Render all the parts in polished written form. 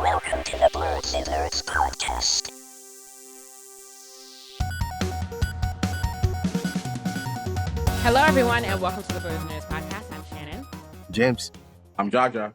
Welcome to the Blerds podcast. Hello, everyone, and welcome to the Blerds podcast. I'm Shannon. James. I'm Jaja.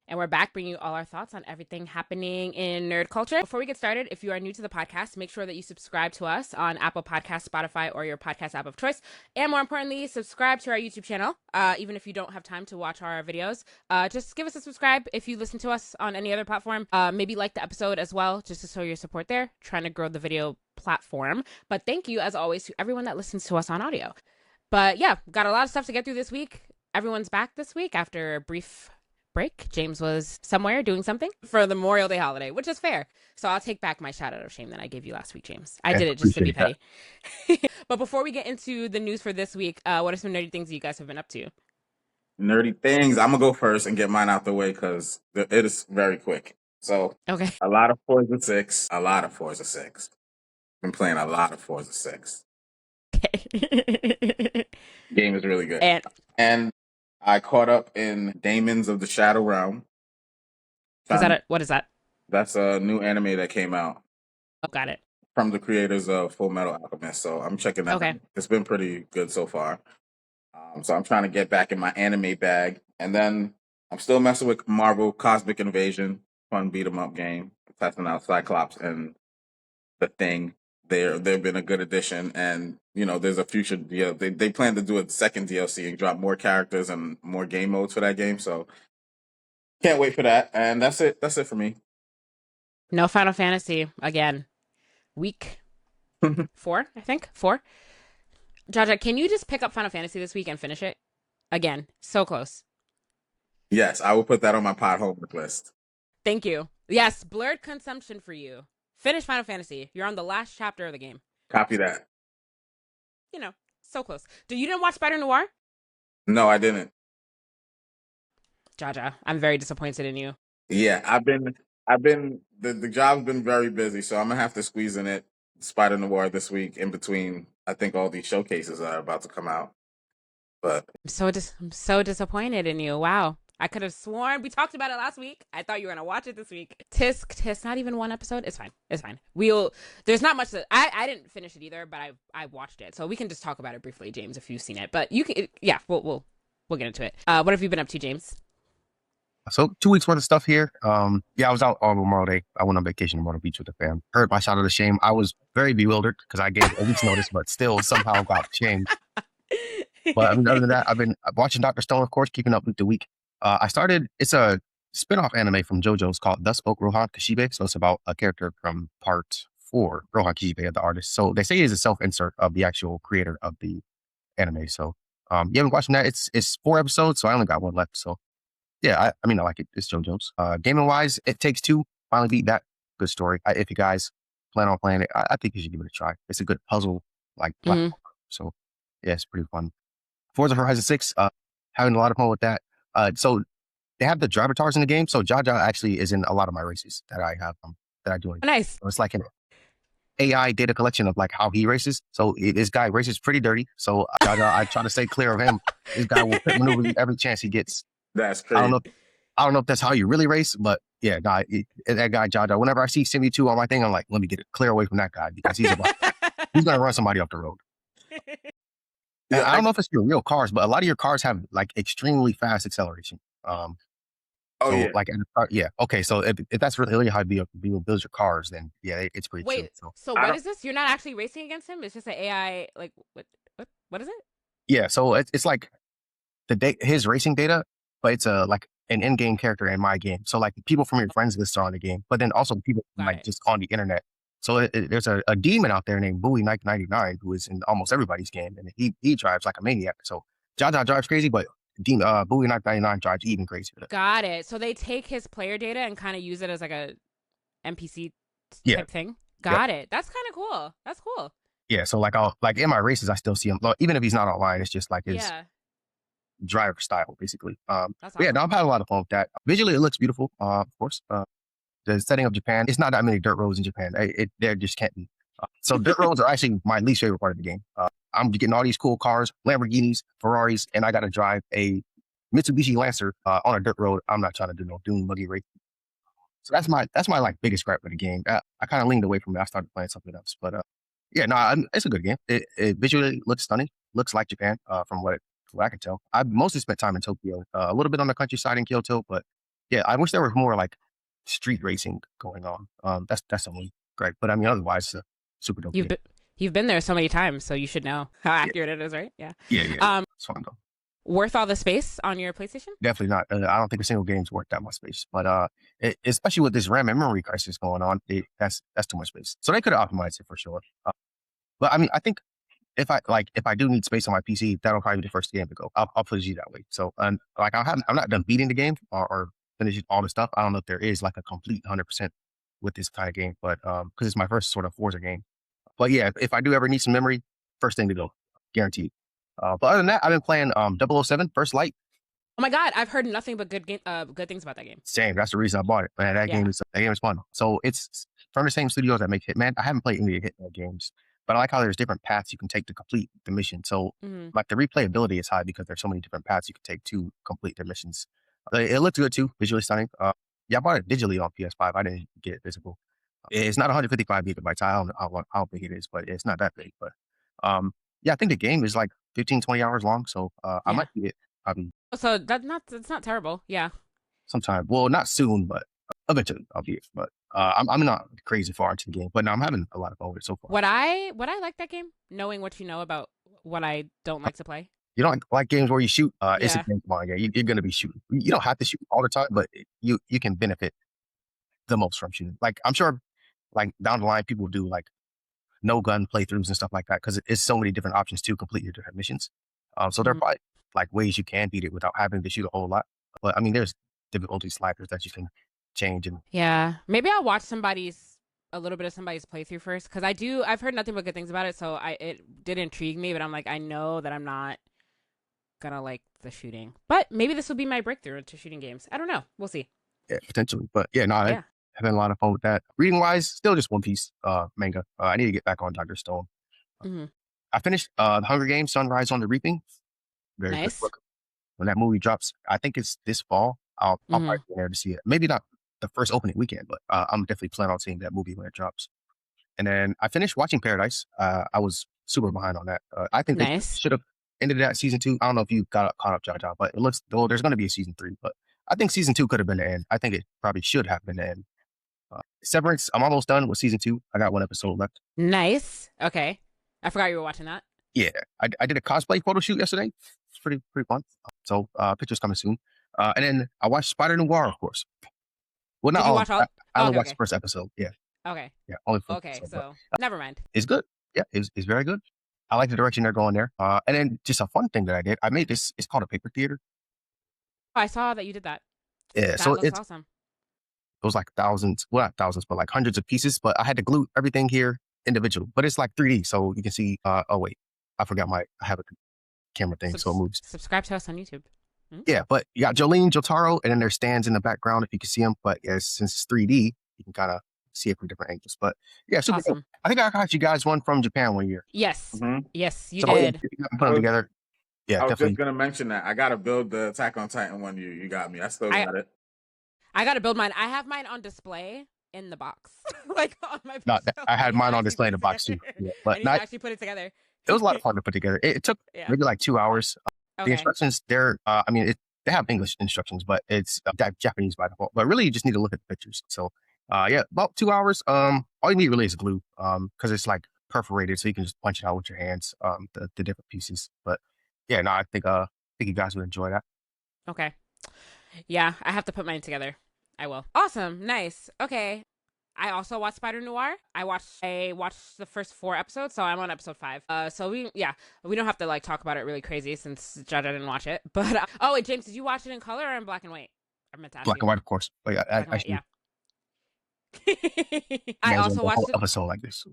And we're back bringing you all our thoughts on everything happening in nerd culture. Before we get started, if you are new to the podcast, make sure that you subscribe to us on Apple Podcasts, Spotify, or your podcast app of choice. And more importantly, subscribe to our YouTube channel. Even if you don't have time to watch our videos, just give us a subscribe if you listen to us on any other platform. Maybe like the episode as well, just to show your support there. Trying to grow the video platform. But thank you, as always, to everyone that listens to us on audio. But yeah, got a lot of stuff to get through this week. Everyone's back this week after a brief break. James was somewhere doing something for the Memorial Day holiday, which is fair. So I'll take back my shout out of shame that I gave you last week, James. I did it just to be petty. But before we get into the news for this week, what are some nerdy things you guys have been up to? Nerdy things. I'm going to go first and get mine out the way because it is very quick. So, Okay. a lot of Forza 6. Been playing a lot of Forza 6. Okay. Game is really good. And I caught up in Demons of the Shadow Realm. What is that? That's a new anime that came out. Oh, got it. From the creators of Full Metal Alchemist. So I'm checking that out. It's been pretty good so far. So I'm trying to get back in my anime bag. And then I'm still messing with Marvel Cosmic Invasion. Fun beat-em-up game. Testing out Cyclops and The Thing. They've been a good addition, and there's a future. They plan to do a second DLC and drop more characters and more game modes for that game. So can't wait for that. And that's it. That's it for me. No Final Fantasy again. Week 4, I think 4. Jaja, can you just pick up Final Fantasy this week and finish it again? So close. Yes, I will put that on my pod homework list. Thank you. Yes, blurred consumption for you. Finish Final Fantasy. You're on the last chapter of the game. Copy that. So close. You didn't watch Spider Noir? No, I didn't. Jaja, I'm very disappointed in you. Yeah, the job's been very busy, so I'm gonna have to squeeze in it Spider Noir this week in between. I think all these showcases are about to come out. But I'm so disappointed in you. Wow. I could have sworn we talked about it last week. I thought you were gonna watch it this week. Tisk, not even one episode. It's fine. There's not much that I didn't finish it either, but I watched it, so we can just talk about it briefly, James, if you've seen it. But you can, yeah, we'll get into it. What have you been up to, James? So 2 weeks worth of stuff here. I was out on Memorial Day. I went on vacation in Myrtle Beach with the fam. Heard my shout out of shame. I was very bewildered because I gave a week's notice, but still somehow got shamed. But other than that, I've been watching Dr. Stone, of course, keeping up with the week. It's a spin-off anime from JoJo's called Thus Spoke Rohan Kishibe. So it's about a character from part 4, Rohan Kishibe, the artist. So they say he's a self-insert of the actual creator of the anime. So you haven't watched that. It's 4 episodes, so I only got 1 left. So yeah, I like it. It's JoJo's. Gaming-wise, It Takes Two. Finally beat that. Good story. If you guys plan on playing it, I think you should give it a try. It's a good puzzle platform. So yeah, it's pretty fun. Forza Horizon 6, having a lot of fun with that. So they have the driver tars in the game. So Jaja actually is in a lot of my races that I have, that I do. Nice. So it's like an AI data collection of how he races. So this guy races pretty dirty. So Jaja, I try to stay clear of him. This guy will pit maneuver you every chance he gets. That's crazy. I don't know if that's how you really race, but yeah, that guy Jaja. Whenever I see Simu 2 on my thing, I'm like, let me get it clear away from that guy because he's gonna run somebody off the road. Yeah, I don't know if it's your real cars, but a lot of your cars have extremely fast acceleration. Yeah. Okay. So if that's really how you build your cars, then yeah, it's pretty. Wait. So what is this? You're not actually racing against him? It's just an AI. What is it? Yeah. So it's like his racing data, but it's an in-game character in my game. So people from your friends list are on the game, but then also people just on the internet. So there's a demon out there named Bowie Knight 99 who is in almost everybody's game, and he drives like a maniac. So Jaja drives crazy, but Bowie Knight 99 drives even crazier. Got it. So they take his player data and kind of use it as a NPC type thing. Got it. That's kind of cool. That's cool. Yeah. So I'll in my races, I still see him. Even if he's not online, it's just his driver style, basically. That's awesome. Yeah, no, I've had a lot of fun with that. Visually, it looks beautiful. Of course. The setting of Japan, it's not that many dirt roads in Japan. There just can't be. So dirt roads are actually my least favorite part of the game. I'm getting all these cool cars, Lamborghinis, Ferraris, and I got to drive a Mitsubishi Lancer on a dirt road. I'm not trying to do no dune buggy race. So that's my like biggest gripe with the game. I kind of leaned away from it. I started playing something else, but yeah, no, it's a good game. It visually looks stunning. Looks like Japan, from what I can tell. I mostly spent time in Tokyo, a little bit on the countryside in Kyoto, but yeah, I wish there was more like street racing going on. That's only great. But I mean, otherwise, super dope You've game. you've been there so many times, so you should know how Yeah, accurate it is, right? Yeah. yeah. It's fun though. Worth all the space on your PlayStation? Definitely not. I don't think a single game's worth that much space. But especially with this RAM and memory crisis going on, that's too much space. So they could have optimized it for sure. But I mean, I think if I do need space on my PC, that'll probably be the first game to go. I'll put it that way. So like I'm not done beating the game or finishing all the stuff. I don't know if there is like a complete 100% with this kind of game, but because it's my first sort of Forza game. But yeah, if I do ever need some memory, first thing to go, guaranteed. But other than that, I've been playing 007 First Light. Oh my god, I've heard nothing but good things about that game. Same. That's the reason I bought it. Man, that game is fun. So it's from the same studios that make Hitman. I haven't played any of the Hitman games, but I like how there's different paths you can take to complete the mission. So like the replayability is high because there's so many different paths you can take to complete the missions. It looks good too, visually stunning. Yeah, I bought it digitally on PS5. I didn't get it physical. It's not 155 gigabytes. I don't know how big it is, but it's not that big. But yeah, I think the game is like 15, 20 hours long. So I might get it probably. So that's not terrible. Yeah. Sometime. Well, not soon, but eventually I'll be it. But I'm not crazy far into the game, but no, I'm having a lot of fun with it so far. What I like that game, knowing what you know about what I don't like to play. You don't like games where you shoot. It's a game game. You're going to be shooting. You don't have to shoot all the time, but you can benefit the most from shooting. Like I'm sure, like down the line, people do like no gun playthroughs and stuff like that because it's so many different options to complete your different missions. So there are probably like ways you can beat it without having to shoot a whole lot. But I mean, there's difficulty sliders that you can change. And yeah, maybe I'll watch a little bit of somebody's playthrough first because I've heard nothing but good things about it. So it did intrigue me, but I'm like, I know that I'm not gonna like the shooting, but maybe this will be my breakthrough into shooting games. I don't know. We'll see. Yeah, potentially. But yeah, no, I've had a lot of fun with that. Reading wise, still just One Piece manga. I need to get back on Dr. Stone. I finished The Hunger Games: Sunrise on the Reaping. Very nice. good book. When that movie drops, I think it's this fall. I'll probably be there to see it. Maybe not the first opening weekend, but I'm definitely planning on seeing that movie when it drops. And then I finished watching Paradise. I was super behind on that. I think they should have ended that season 2. I don't know if you got caught up, Jaja, but it looks though there's going to be a season 3. But I think season 2 could have been the end. I think it probably should have been the end. Severance. I'm almost done with season 2. I got one episode left. Nice. Okay, I forgot you were watching that. Yeah, I did a cosplay photo shoot yesterday. It's pretty fun. So pictures coming soon. And then I watched Spider Noir, of course. Well, not all. I only watched the first episode. Yeah. Okay. Yeah. Only first okay. episode, So never mind. It's good. Yeah, it's very good. I like the direction they're going there. And then just a fun thing that I did. I made this. It's called a paper theater. Oh, I saw that you did that. Yeah. So it's awesome. It was like thousands. Well, not thousands, but like hundreds of pieces. But I had to glue everything here individual. But it's like 3D, so you can see. Oh wait, I forgot I have a camera thing, so it moves. Subscribe to us on YouTube. Yeah, but you got Jolene, Jotaro, and then there's stands in the background if you can see them. But since it's 3D, you can kind of see it from different angles. But yeah, super awesome. Cool. I think I got you guys one from Japan one year. Yes, yes, you did. Put them together. Yeah, I was just gonna mention that I gotta build the Attack on Titan one. You got me. I still got it. I gotta build mine. I have mine on display in the box, like on my. No, I had mine on display in the box too. Yeah, but I actually put it together. It was a lot of fun to put together. It took maybe like 2 hours. The instructions, they have English instructions, but it's Japanese by default. But really, you just need to look at the pictures. So, yeah, about 2 hours. All you need really is glue, because it's like perforated, so you can just punch it out with your hands, the different pieces. But yeah, no, I think you guys would enjoy that. Okay. Yeah, I have to put mine together. I will. Awesome. Nice. Okay. I also watched Spider Noir. I watched the first 4 episodes, so I'm on episode 5. So we don't have to like talk about it really crazy since Jaja didn't watch it. But oh wait, James, did you watch it in color or in black and white? I meant to ask Black and white, of course. But yeah, I also watched it. Episode like this.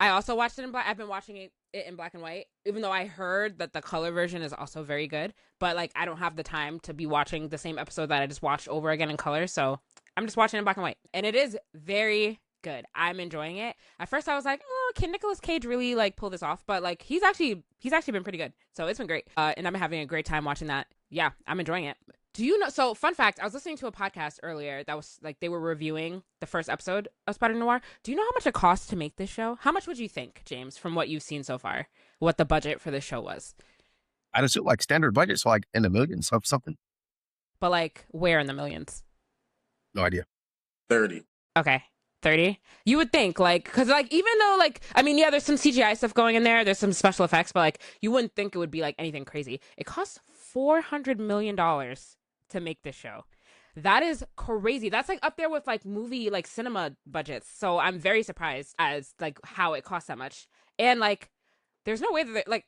I also watched it in black. I've been watching it in black and white, even though I heard that the color version is also very good. But like, I don't have the time to be watching the same episode that I just watched over again in color. So I'm just watching it in black and white, and it is very good. I'm enjoying it. At first, I was like, "Oh, can Nicolas Cage really like pull this off?" But like, he's actually been pretty good. So it's been great, and I've been having a great time watching that. Yeah, I'm enjoying it. Do you know? So, fun fact, I was listening to a podcast earlier that was like they were reviewing the first episode of Spider Noir. Do you know how much it cost to make this show? How much would you think, James, from what you've seen so far, what the budget for this show was? I'd assume like standard budget, so like in the millions of something. But like, where in the millions? No idea. 30. Okay. 30. You would think, like, because like even though like I mean, yeah, there's some CGI stuff going in there, there's some special effects, but like you wouldn't think it would be like anything crazy. It costs $400 million to make this show. That is crazy. That's like up there with like movie like cinema budgets. So I'm very surprised as like how it costs that much. And like there's no way that like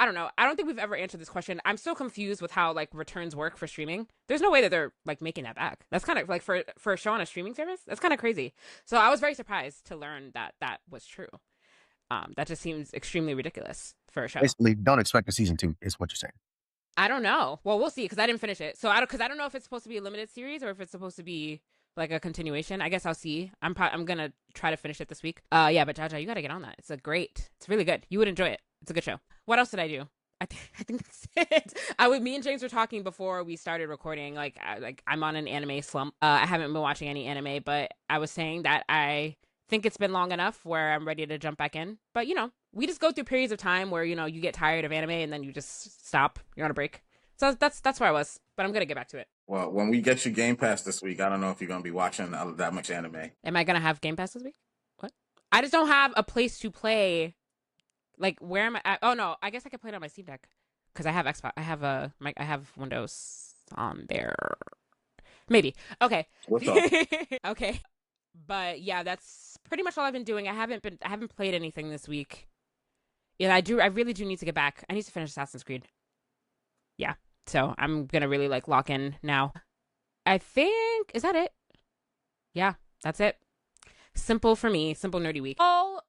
I don't know. I don't think we've ever answered this question. I'm so confused with how like returns work for streaming. There's no way that they're like making that back. That's kind of like for a show on a streaming service. That's kind of crazy. So I was very surprised to learn that that was true. That just seems extremely ridiculous for a show. Basically, don't expect a season 2 is what you're saying. I don't know. Well, we'll see because I didn't finish it. So I don't know if it's supposed to be a limited series or if it's supposed to be like a continuation. I guess I'll see. I'm gonna try to finish it this week. Yeah, but Jaja, you gotta get on that. It's really good. You would enjoy it. It's a good show. What else did I do? I think that's it. Me and James were talking before we started recording. Like I'm on an anime slump. I haven't been watching any anime, but I was saying that I think it's been long enough where I'm ready to jump back in. But you know, we just go through periods of time where you know you get tired of anime and then you just stop. You're on a break. So that's where I was. But I'm gonna get back to it. Well, when we get you Game Pass this week, I don't know if you're gonna be watching that much anime. Am I gonna have Game Pass this week? What? I just don't have a place to play. Like, where am I at? Oh no, I guess I could play it on my Steamdeck because I have Xbox. I have Windows on there. Maybe. Okay. What's up? Okay. But yeah, that's pretty much all I've been doing. I haven't played anything this week. Yeah, I really do need to get back. I need to finish Assassin's Creed. Yeah. So I'm gonna really like lock in now. I think is that it? Yeah, that's it. Simple for me. Simple nerdy week. Oh.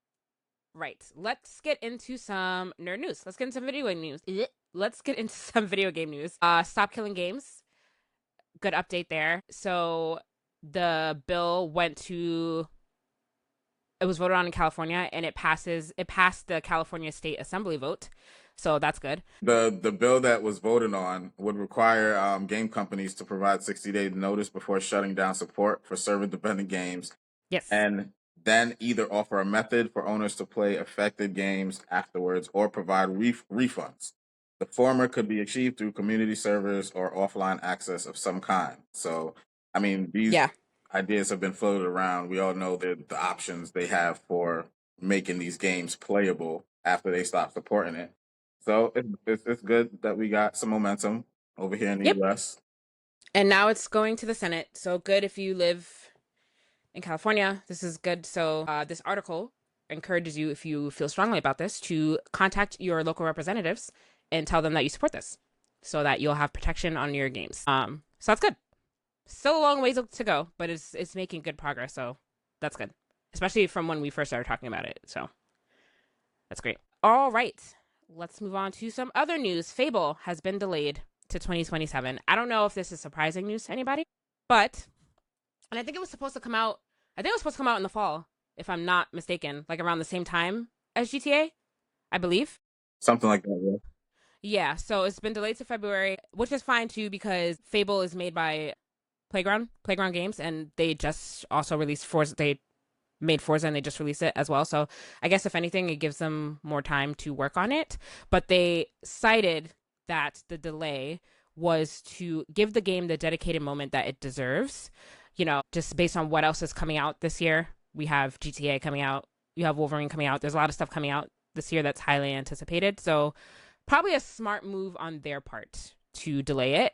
Right, let's get into some nerd news. Let's get into some video game news. Stop Killing Games. Good update there. So the bill it was voted on in California and it passed the California State Assembly vote. So that's good. The bill that was voted on would require game companies to provide 60-day notice before shutting down support for server-dependent games. Yes. And then either offer a method for owners to play affected games afterwards or provide refunds. The former could be achieved through community servers or offline access of some kind. So, I mean, these ideas have been floated around. We all know the options they have for making these games playable after they stop supporting it. So it's good that we got some momentum over here in the U.S. And now it's going to the Senate. So good if you live in California. This is good. So this article encourages you, if you feel strongly about this, to contact your local representatives and tell them that you support this so that you'll have protection on your games. So that's good. Still a long ways to go, but it's making good progress. So that's good, especially from when we first started talking about it. So that's great. All right, let's move on to some other news. Fable has been delayed to 2027. I don't know if this is surprising news to anybody, but and I think it was supposed to come out. I think it was supposed to come out in the fall, if I'm not mistaken, like around the same time as GTA, I believe. Something like that, yeah. Yeah, so it's been delayed to February, which is fine too because Fable is made by Playground Games, and they just also released Forza. They made Forza and they just released it as well. So I guess if anything, it gives them more time to work on it. But they cited that the delay was to give the game the dedicated moment that it deserves. You know, just based on what else is coming out this year. We have GTA coming out. You have Wolverine coming out. There's a lot of stuff coming out this year that's highly anticipated. So probably a smart move on their part to delay it,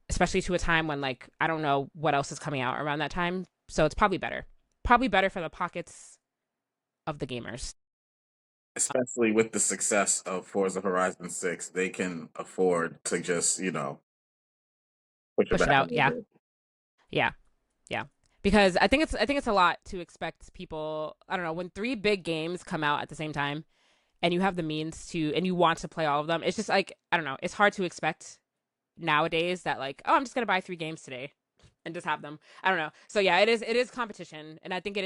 especially to a time when, like, I don't know what else is coming out around that time. So it's probably better. Probably better for the pockets of the gamers. Especially with the success of Forza Horizon 6, they can afford to just, you know, push it out. Yeah. Yeah. Yeah. Because I think it's a lot to expect people, I don't know, when 3 big games come out at the same time and you have the means to, and you want to play all of them, it's just like, I don't know, it's hard to expect nowadays that like, oh, I'm just going to buy 3 games today and just have them. I don't know. So yeah, it is competition. And I think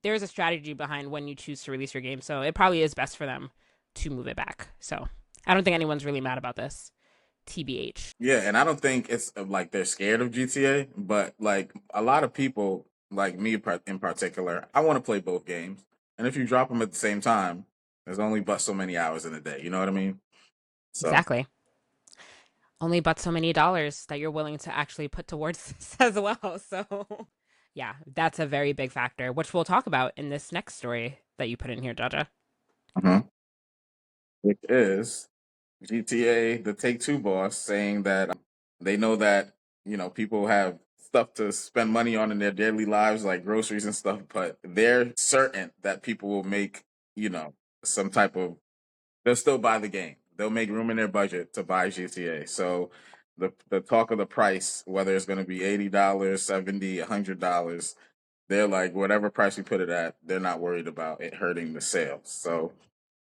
there's a strategy behind when you choose to release your game. So it probably is best for them to move it back. So I don't think anyone's really mad about this. TBH. Yeah, and I don't think it's like they're scared of GTA, but like a lot of people, like me in particular, I want to play both games. And if you drop them at the same time, there's only but so many hours in a day. You know what I mean? So, Exactly. Only but so many dollars that you're willing to actually put towards this as well. So, yeah, that's a very big factor, which we'll talk about in this next story that you put in here, Jaja. which is GTA, the Take-Two boss, saying that they know that, people have stuff to spend money on in their daily lives, like groceries and stuff, but they're certain that people will make, some type of, they'll still buy the game. They'll make room in their budget to buy GTA. So the talk of the price, whether it's going to be $80, $70, $100, they're like, whatever price we put it at, they're not worried about it hurting the sales. So,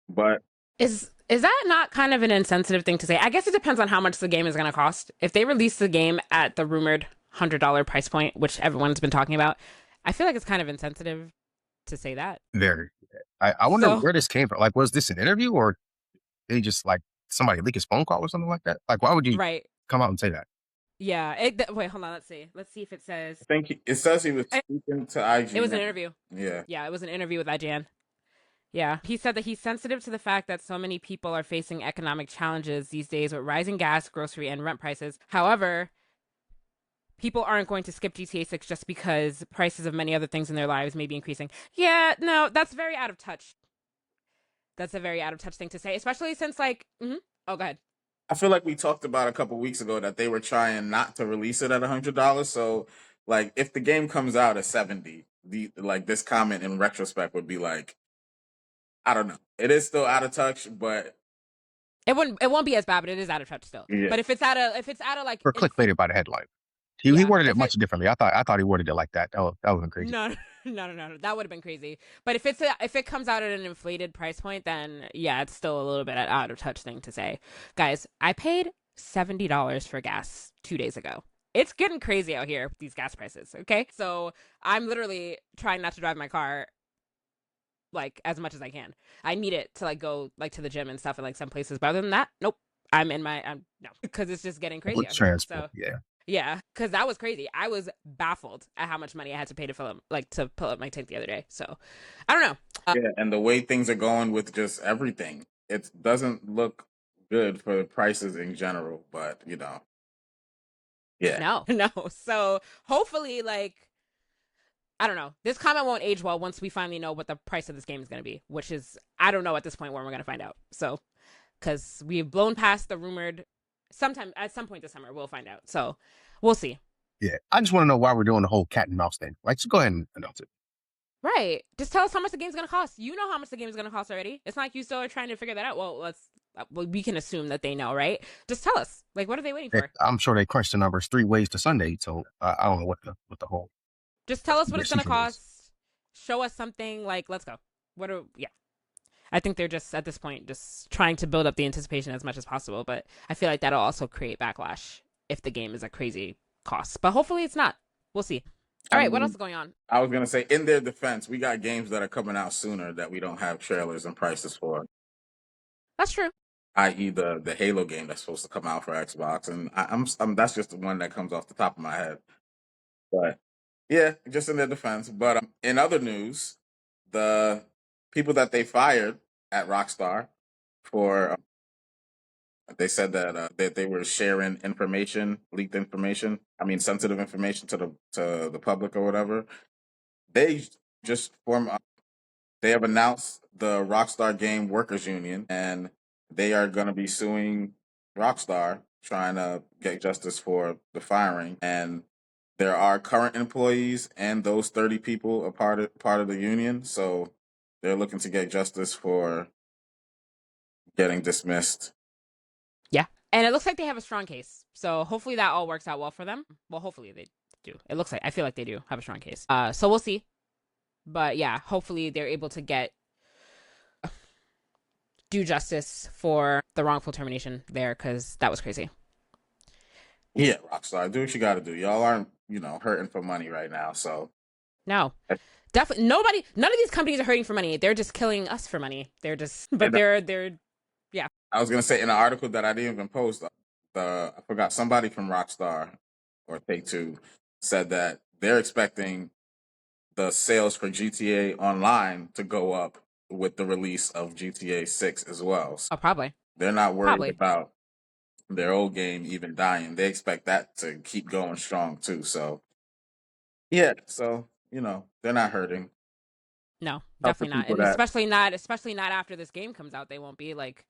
but Is that not kind of an insensitive thing to say? I guess it depends on how much the game is going to cost. If they release the game at the rumored $100 price point, which everyone's been talking about, I feel like it's kind of insensitive to say that. Very. I wonder where this came from. Like, was this an interview or they just like somebody leak his phone call or something like that? Like, why would you come out and say that? Yeah. Wait, hold on. Let's see. Let's see if it says. I think it says he was speaking to IGN. It was an interview. Yeah. Yeah, it was an interview with IGN. Yeah. He said that he's sensitive to the fact that so many people are facing economic challenges these days with rising gas, grocery, and rent prices. However, people aren't going to skip GTA 6 just because prices of many other things in their lives may be increasing. Yeah, no, that's very out of touch. That's a very out of touch thing to say, especially since, like, oh, go ahead. I feel like we talked about a couple weeks ago that they were trying not to release it at $100. So, like, if the game comes out at 70, this comment in retrospect would be like, I don't know. It is still out of touch, but it won't be as bad, but it is out of touch still. Yeah. But if it's out of like, we're clickbaited by the headline. He worded it much differently. I thought he worded it like that. That would have been crazy. No. That would have been crazy. But if it comes out at an inflated price point, then yeah, it's still a little bit out of touch thing to say. Guys, I paid $70 for gas 2 days ago. It's getting crazy out here with these gas prices. Okay, so I'm literally trying not to drive my car like as much as I can. I need it to like go like to the gym and stuff in like some places. But other than that, nope. I'm no, because it's just getting crazy. Transport, so, yeah. Yeah, because that was crazy. I was baffled at how much money I had to pay to fill up my tank the other day. So, I don't know. Yeah, and the way things are going with just everything, it doesn't look good for the prices in general. But yeah, no. So hopefully, like, I don't know. This comment won't age well once we finally know what the price of this game is going to be, which is I don't know at this point when we're going to find out. So, because we've blown past the rumored. At some point this summer, we'll find out. So we'll see. Yeah. I just want to know why we're doing the whole cat and mouse thing. Like, just go ahead and announce it. Right. Just tell us how much the game's going to cost. You know how much the game is going to cost already. It's not like you still are trying to figure that out. Well, we can assume that they know, right? Just tell us. Like, what are they waiting for? I'm sure they crunched the numbers 3 ways to Sunday. So I don't know what the whole. Just tell us what it's going to cost. Show us something. Like, let's go. Yeah. I think they're just, at this point, just trying to build up the anticipation as much as possible. But I feel like that'll also create backlash if the game is a crazy cost. But hopefully it's not. We'll see. All right, what else is going on? I was going to say, in their defense, we got games that are coming out sooner that we don't have trailers and prices for. That's true. I.e. the Halo game that's supposed to come out for Xbox. And I'm that's just the one that comes off the top of my head. But, yeah, just in their defense. But in other news, the people that they fired at Rockstar for they said that they were sharing leaked information. I mean, sensitive information to the public or whatever. They just they have announced the Rockstar Game Workers Union, and they are going to be suing Rockstar, trying to get justice for the firing. And there are current employees and those 30 people are part of the union, so they're looking to get justice for getting dismissed. Yeah, and it looks like they have a strong case, so hopefully that all works out well for them. Well, hopefully they do. I feel like they do have a strong case. So we'll see. But yeah, hopefully they're able to do justice for the wrongful termination there, because that was crazy. Yeah, Rockstar, do what you got to do. Y'all aren't, hurting for money right now, so. No, definitely none of these companies are hurting for money. They're just killing us for money. They're just, but they're, yeah. I was going to say, in an article that I didn't even post, I forgot, somebody from Rockstar or Take-Two said that they're expecting the sales for GTA Online to go up with the release of GTA 6 as well. So Oh, probably. they're not worried Probably. about their old game even dying. They expect that to keep going strong too. So yeah, so they're not hurting. No, Help the definitely not. people And that. especially not after this game comes out. They won't be like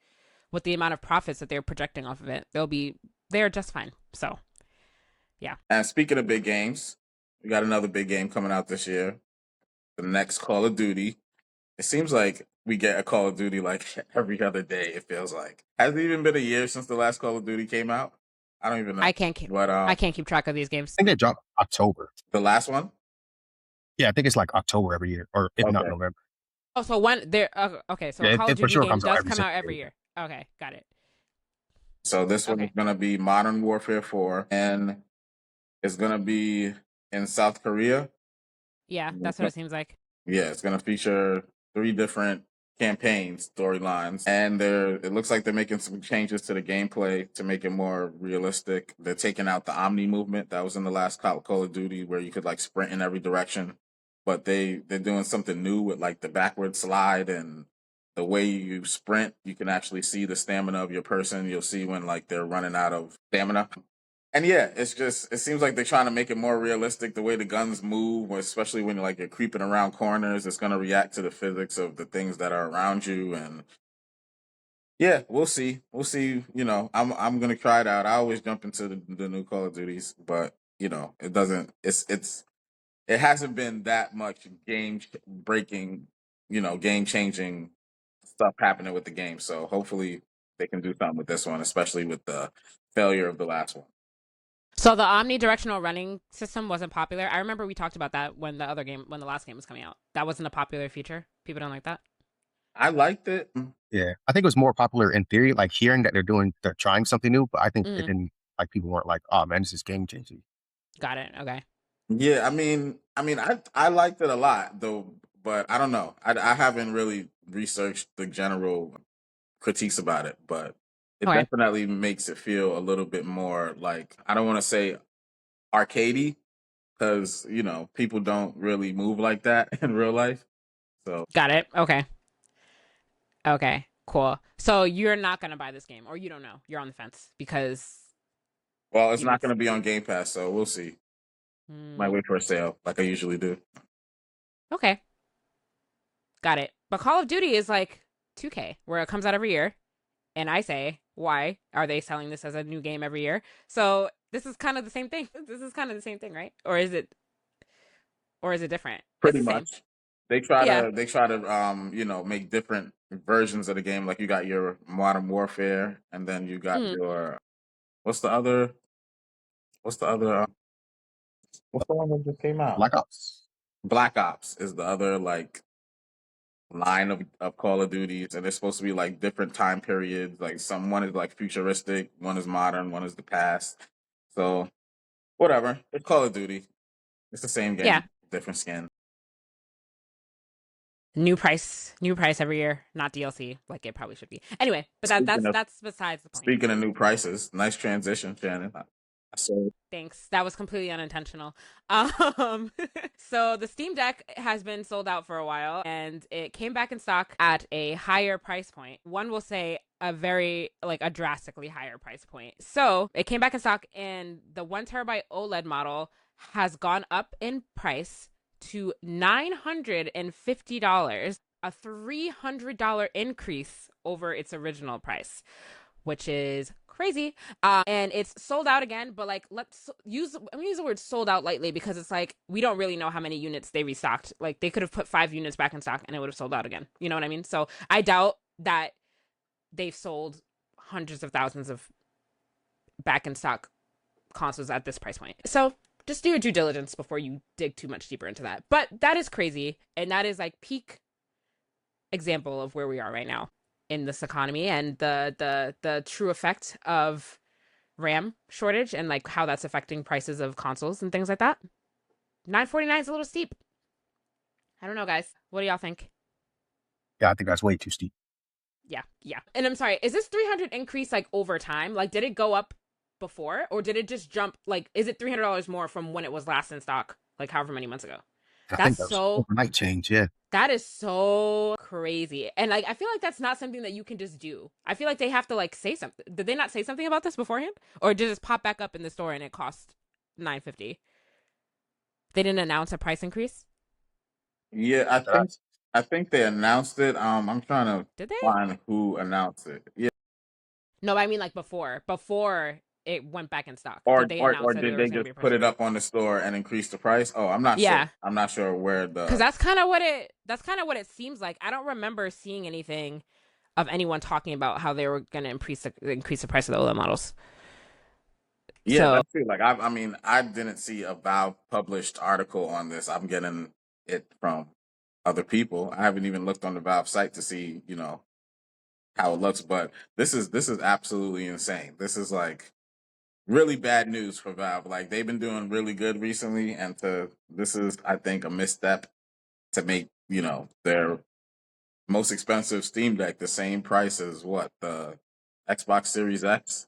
with the amount of profits that they're projecting off of it. They're just fine. So, yeah. And speaking of big games, we got another big game coming out this year. The next Call of Duty. It seems like we get a Call of Duty like every other day. It feels like. Has it even been a year since the last Call of Duty came out? I don't even know. But I can't keep track of these games. I think they drop October. The last one? Yeah, I think it's like October every year, or if not Okay. November. Oh, so when they're okay. So Yeah, Call of it for Duty sure game comes out does every come out single every year. year. Okay, got it. So this one is Okay. going to be Modern Warfare 4, and it's going to be in South Korea. Yeah, that's what it seems like. Yeah, it's going to feature 3 different campaigns, storylines, and it looks like they're making some changes to the gameplay to make it more realistic. They're taking out the Omni movement that was in the last Call of Duty, where you could like sprint in every direction, but they're doing something new with like the backward slide, and the way you sprint, you can actually see the stamina of your person. You'll see when like they're running out of stamina. And yeah, it seems like they're trying to make it more realistic the way the guns move, especially when you're creeping around corners. It's going to react to the physics of the things that are around you. And yeah, we'll see. We'll see. I'm going to try it out. I always jump into the new Call of Duties, but it doesn't, it hasn't been that much game breaking, game changing stuff happening with the game. So hopefully they can do something with this one, especially with the failure of the last one. So the omnidirectional running system wasn't popular. I remember we talked about that when the last game was coming out. That wasn't a popular feature. People don't like that. I liked it. Yeah, I think it was more popular in theory, like hearing that they're trying something new. But I think it didn't, like, people weren't like, "Oh man, this is game changing." Got it. Okay. Yeah, I liked it a lot though, but I don't know. I haven't really researched the general critiques about it, but it Okay. definitely makes it feel a little bit more like, I don't want to say arcadey, because people don't really move like that in real life. So Got it. Okay. Okay. Cool. So you're not gonna buy this game, or you don't know. You're on the fence because well, it's not going to be on Game Pass, so we'll see. Might Hmm. wait for a sale like I usually do. Okay. Got it. But Call of Duty is like 2K, where it comes out every year. And I say, why are they selling this as a new game every year? So this is kind of the same thing. This is kind of the same thing, right? Or is it different? It's Pretty the same. much. Yeah. They try to make different versions of the game. Like you got your Modern Warfare, and then you got Mm. your what's the other what's the other what's the one that just came out? Black Ops. Black Ops is the other like line of Call of Duties, and they're supposed to be like different time periods. Like one is like futuristic, one is modern, one is the past. So whatever. It's Call of Duty. It's the same game, Yeah. different skin. New price every year, not DLC like it probably should be. Anyway, but that's besides the point. Speaking of new prices, nice transition, Shannon. I saw it. Thanks. That was completely unintentional. So the Steam Deck has been sold out for a while, and it came back in stock at a higher price point. One will say a drastically higher price point. So it came back in stock, and the 1 terabyte OLED model has gone up in price to $950, a $300 increase over its original price, which is crazy. And it's sold out again, but like I'm gonna use the word sold out lightly, because it's like we don't really know how many units they restocked. Like they could have put 5 units back in stock and it would have sold out again. You know what I mean? So I doubt that they've sold hundreds of thousands of back in stock consoles at this price point. So just do your due diligence before you dig too much deeper into that. But that is crazy, and that is like peak example of where we are right now in this economy, and the true effect of RAM shortage, and like how that's affecting prices of consoles and things like that. $949 is a little steep. I don't know, guys. What do y'all think? Yeah, I think that's way too steep. Yeah. And I'm sorry, is this 300 increase like over time? Like, did it go up before, or did it just jump? Like, is it $300 more from when it was last in stock, like however many months ago? I That's think that was so overnight change. Yeah. that is so crazy. And like I feel like that's not something that you can just do. I feel like they have to like say something. Did they not say something about this beforehand? Or did it just pop back up in the store and it cost $9.50? They didn't announce a price increase? Yeah, I think they announced it. I'm trying to Did they? find who announced it. Yeah. No, I mean like before it went back in stock. Or, Did they or announce or that did there they was going to just be a price put it increase? up on the store and increase the price? Oh, I'm not sure. Yeah, I'm not sure where because the that's kind of what it seems like. I don't remember seeing anything of anyone talking about how they were going to increase the price of the OLED models. Yeah, So that's true. Like I mean, I didn't see a Valve published article on this. I'm getting it from other people. I haven't even looked on the Valve site to see, how it looks. But this is absolutely insane. This is like really bad news for Valve. Like they've been doing really good recently, and this is, I think, a misstep to make their most expensive Steam Deck the same price as what the Xbox Series X,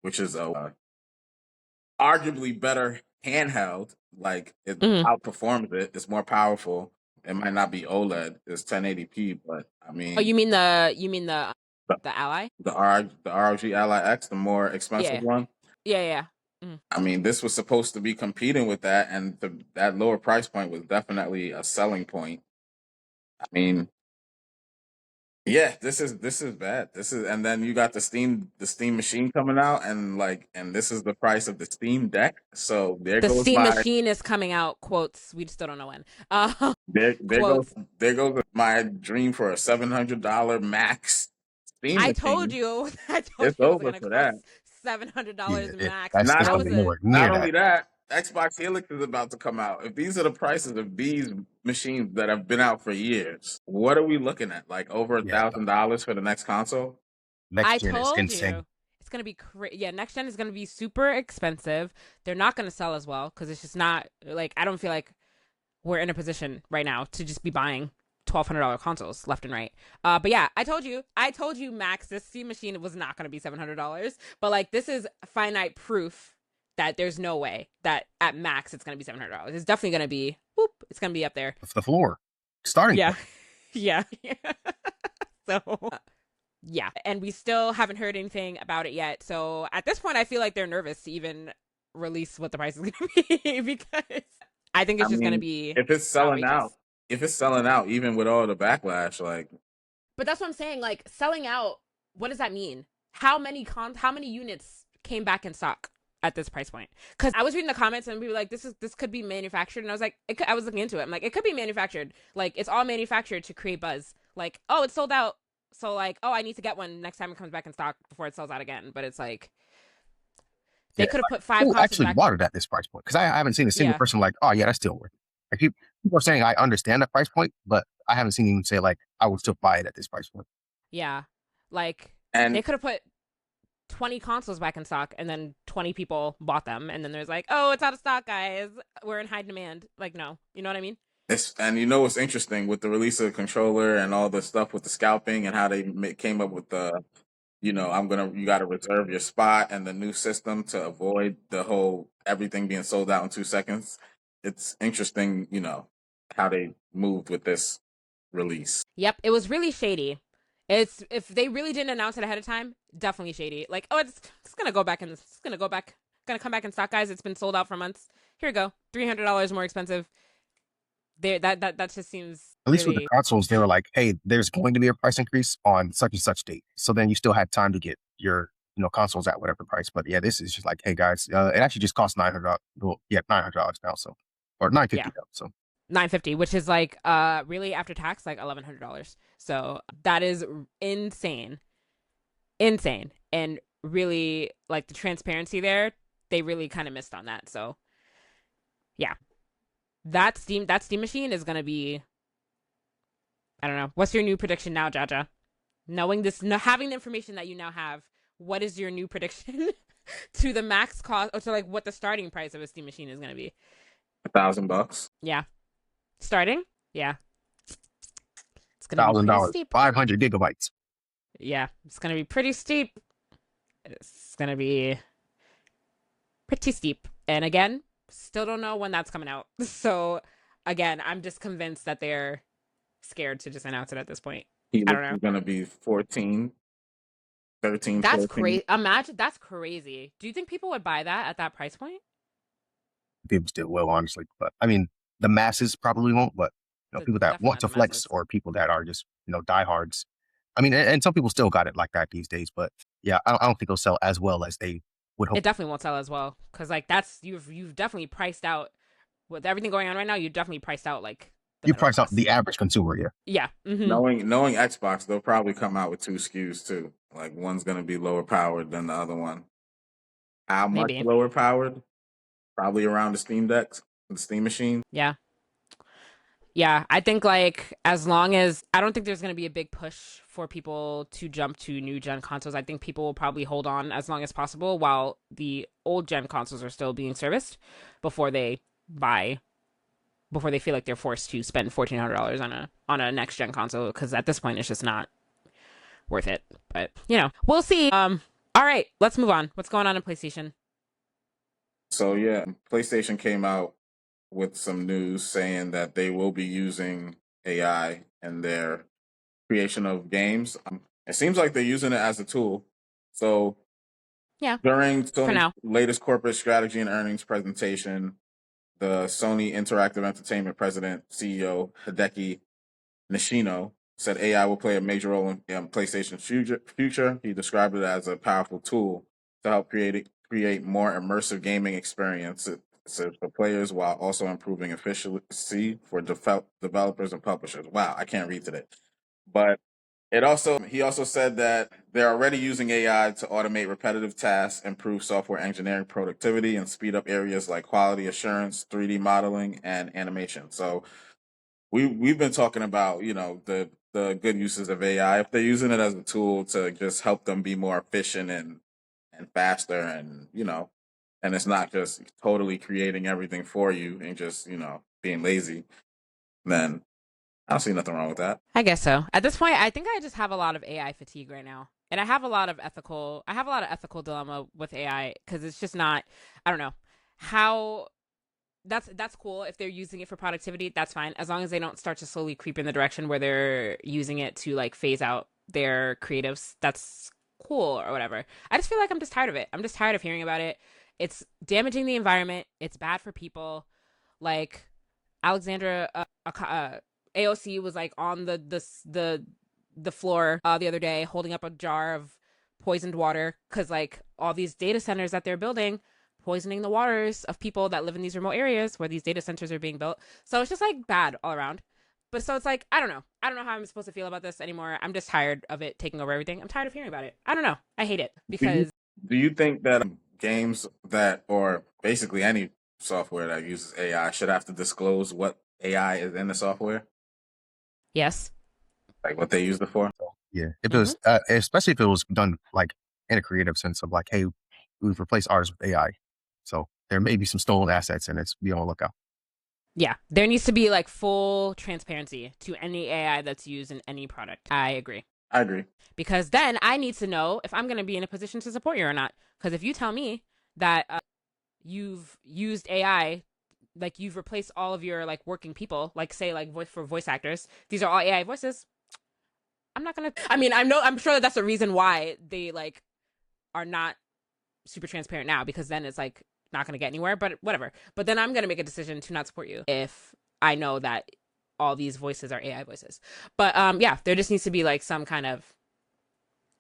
which is a arguably better handheld. Like it mhm. outperforms it. It's more powerful. It might not be OLED. It's 1080p, but I Oh, mean you mean the the the Ally? the ROG Ally X, the more expensive Yeah, one. yeah, yeah. Mhm. I mean, this was supposed to be competing with that, and that lower price point was definitely a selling point. I mean, yeah, this is bad. And then you got the Steam machine coming out, and this is the price of the Steam Deck. So there The goes Steam my machine is coming out. Quotes. We still don't know when. there goes Quotes. there goes my dream for a $700 max Steam I told machine. you. I told It's you it was over gonna for cost that. Yeah. $700 max. That's Not That going to was be a nowhere not near only that. that, Xbox Helix is about to come out. If these are the prices of these machines that have been out for years, what are we looking at? Like over a Yeah. thousand dollars for the next console? Next I gen is told insane. you. It's gonna be yeah, next gen is gonna be super expensive. They're not gonna sell as well because it's just not like I don't feel like we're in a position right now to just be buying $1,200 consoles left and right. But yeah, I told you, Max, this Steam machine was not gonna be $700. But like this is finite proof that there's no way that at max it's gonna be $700. It's definitely gonna be whoop, it's gonna be up there. Off the floor. Starting Yeah. point. Yeah. So yeah, and we still haven't heard anything about it yet. So at this point, I feel like they're nervous to even release what the price is going to be because I think I it's just going to mean, be if it's selling out, outrageous. even with all the backlash, like But that's what I'm saying. Like selling out, what does that mean? How many units came back in stock at this price point? Because I was reading the comments and people were like, this could be manufactured, and I was like, I was looking into it. I'm like, it could be manufactured. Like it's all manufactured to create buzz. Like oh, it's sold out. So like oh, I need to get one next time it comes back in stock before it sells out again. But it's like they Yeah. could have put 5 Who consoles actually back. bought it at this price point? Because I haven't seen a single Yeah, person like, oh, yeah, that's still worth it. Like people are saying, I understand the price point, but I haven't seen anyone say, like, I would still buy it at this price point. yeah. Like they and could have put 20 consoles back in stock and then 20 people bought them and then there's like, "Oh, it's out of stock, guys. We're in high demand." Like no. You know what I mean? what's interesting with the release of the controller and all the stuff with the scalping and how they came up with the you got to reserve your spot and the new system to avoid the whole everything being sold out in 2 seconds. It's interesting, how they moved with this release. Yep, it was really shady. It's if they really didn't announce it ahead of time, definitely shady. Like, "Oh, it's going to go back and it's going to go back going to come back in stock, guys. It's been sold out for months. Here you go. $300 more expensive." There that just seems At least with the really consoles, they were like, hey, there's going to be a price increase on such and such date. So then you still had time to get your consoles at whatever price. But yeah, this is just like, hey guys, it actually just costs $900. Well, yeah, $900 now. So, or yeah. $950 now. So $950, which is like really after tax like $1,100. So that is insane, insane, and really like the transparency there. They really kind of missed on that. So yeah, that Steam machine is gonna be. I don't know. What's your new prediction now, Jaja? Knowing this, having the information that you now have, what is your new prediction to the max cost, or to like what the starting price of a Steam machine is gonna be? $1,000. Yeah, starting. Yeah, it's gonna be pretty $1,000, steep. 500 gigabytes. Yeah, it's gonna be pretty steep. It's gonna be pretty steep. And again, still don't know when that's coming out. So again, I'm just convinced that they're scared to just announce it at this point. I don't know. It's going to be 14, 13, That's 14. crazy. Imagine, that's crazy. Do you think people would buy that at that price point? People still will, honestly. But I mean, the masses probably won't, but people that Definitely want not to the flex masses. or people that are just, diehards. I mean, and some people still got it like that these days, but yeah, I don't think it'll sell as well as they would hope. It definitely won't sell as well because like that's you've definitely priced out with everything going on right now. You definitely priced out like the You middle price out class. the average consumer, yeah. Yeah. Mm-hmm. Knowing Xbox, they'll probably come out with 2 SKUs too. Like one's going to be lower powered than the other one. How much Maybe. lower powered? Probably around the Steam Decks, the Steam machine. Yeah. Yeah, I think like as long as I don't think there's going to be a big push for people to jump to new gen consoles. I think people will probably hold on as long as possible while the old gen consoles are still being serviced before they feel like they're forced to spend $1,400 on a next gen console because at this point it's just not worth it. But we'll see. All right, let's move on. What's going on in PlayStation? So yeah, PlayStation came out with some news saying that they will be using AI in their creation of games. It seems like they're using it as a tool. So Yeah, during for Sony's now. latest corporate strategy and earnings presentation, the Sony Interactive Entertainment president, CEO Hideki Nishino, said AI will play a major role in PlayStation's future. He described it as a powerful tool to help create more immersive gaming experiences for players while also improving efficiency for developers and publishers. Wow, I can't read today. But he also said that they're already using AI to automate repetitive tasks, improve software engineering productivity, and speed up areas like quality assurance, 3D modeling, and animation. So we've been talking about the good uses of AI. If they're using it as a tool to just help them be more efficient and faster, and and it's not just totally creating everything for you and just being lazy, then I don't see nothing wrong with that. I guess so. At this point, I think I just have a lot of AI fatigue right now. And I have a lot of ethical dilemma with AI because it's just not, I don't know how that's cool if they're using it for productivity, that's fine as long as they don't start to slowly creep in the direction where they're using it to like phase out their creatives. That's cool or whatever. I just feel like I'm just tired of it. I'm just tired of hearing about it. It's damaging the environment. It's bad for people. Like Alexandra AOC was like on the floor the other day holding up a jar of poisoned water because like all these data centers that they're building poisoning the waters of people that live in these remote areas where these data centers are being built. So it's just like bad all around. But so it's like I don't know how I'm supposed to feel about this anymore. I'm just tired of it taking over everything. I'm tired of hearing about it. I don't know, I hate it because Do you think that games that, or basically any software that uses AI, should have to disclose what AI is in the software? yes. Like what they used it for? So, yeah, if it was, especially if it was done like in a creative sense of like, hey, we've replaced ours with AI, so there may be some stolen assets, and it's be on the lookout. Yeah, there needs to be like full transparency to any AI that's used in any product. I agree. I agree. Because then I need to know if I'm going to be in a position to support you or not. Because if you tell me that you've used AI, like you've replaced all of your like working people, like say like voice actors, these are all AI voices. I'm not gonna. I mean, I'm sure that that's the reason why they like are not super transparent now because then it's like not gonna get anywhere. But whatever. But then I'm gonna make a decision to not support you if I know that all these voices are AI voices. But yeah, there just needs to be like some kind of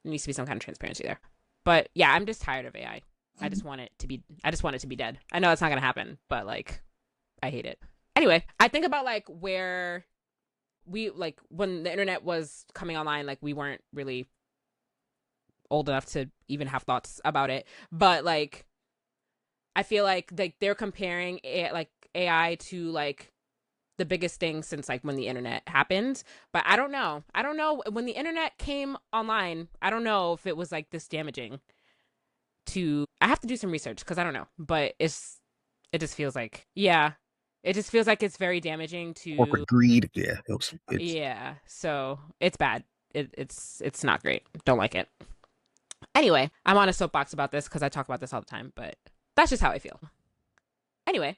transparency there. But yeah, I'm just tired of AI. I just want it to be dead. I know it's not gonna happen, but like I hate it. Anyway, I think about like where we like when the internet was coming online, like we weren't really old enough to even have thoughts about it. But like I feel like they're comparing like AI to like the biggest thing since like when the internet happened. But I don't know when the internet came online, I don't know if it was like this damaging to I have to do some research because I don't know, but it just feels like it just feels like it's very damaging to Corporate greed, yeah, yeah, so it's bad. It's not great. Don't like it. Anyway, I'm on a soapbox about this because I talk about this all the time, but That's just how I feel. Anyway,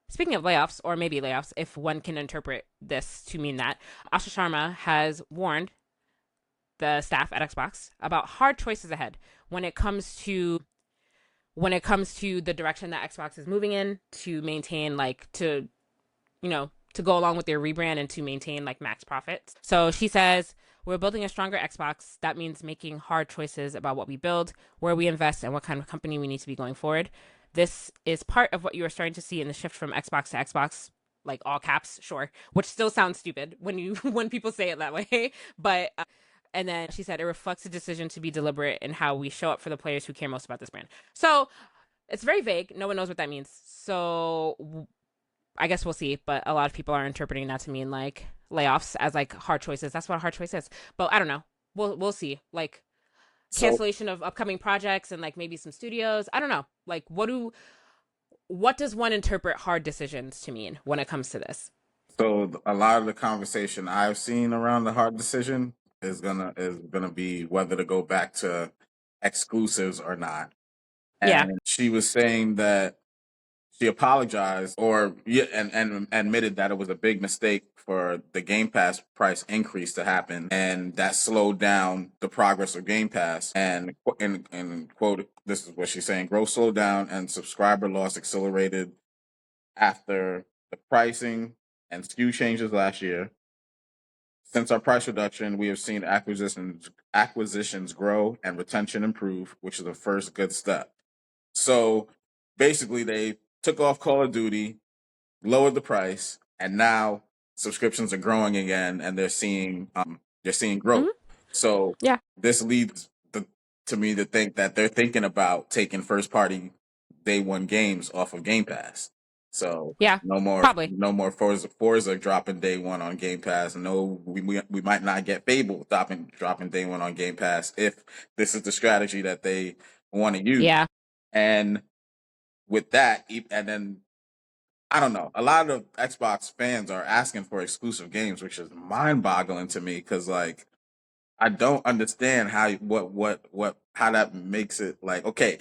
speaking of layoffs, or maybe layoffs, if one can interpret this to mean that, Asha Sharma has warned the staff at Xbox about hard choices ahead when it comes to the direction that Xbox is moving in to maintain to go along with their rebrand and to maintain like max profits. So she says, we're building a stronger Xbox. That means making hard choices about what we build, where we invest, and what kind of company we need to be going forward. This is part of what you are starting to see in the shift from Xbox to Xbox, like all caps, sure, which still sounds stupid when people say it that way. But and then she said it reflects a decision to be deliberate in how we show up for the players who care most about this brand. So it's very vague. No one knows what that means. So I guess we'll see. But a lot of people are interpreting that to mean like layoffs as like hard choices. That's what a hard choice is. But I don't know. We'll see. Like cancellation of upcoming projects and like maybe some studios. I don't know. Like what does one interpret hard decisions to mean when it comes to this? So a lot of the conversation I've seen around the hard decision is gonna be whether to go back to exclusives or not. Yeah. And she was saying that she apologized and admitted that it was a big mistake for the Game Pass price increase to happen, and that slowed down the progress of Game Pass. And quote, this is what she's saying: growth slowed down and subscriber loss accelerated after the pricing and SKU changes last year. Since our price reduction, we have seen acquisitions grow and retention improve, which is the first good step. So basically, they took off Call of Duty, lowered the price, and now subscriptions are growing again, and they're seeing growth. Mhm. So Yeah. this leads to me to think that they're thinking about taking first party day one games off of Game Pass. So Yeah. Probably. no more Forza dropping day one on Game Pass. No, we might not get Fable dropping day one on Game Pass if this is the strategy that they want to use. Yeah. And with that, and then I don't know, a lot of Xbox fans are asking for exclusive games, which is mind boggling to me because like I don't understand how how that makes it like okay,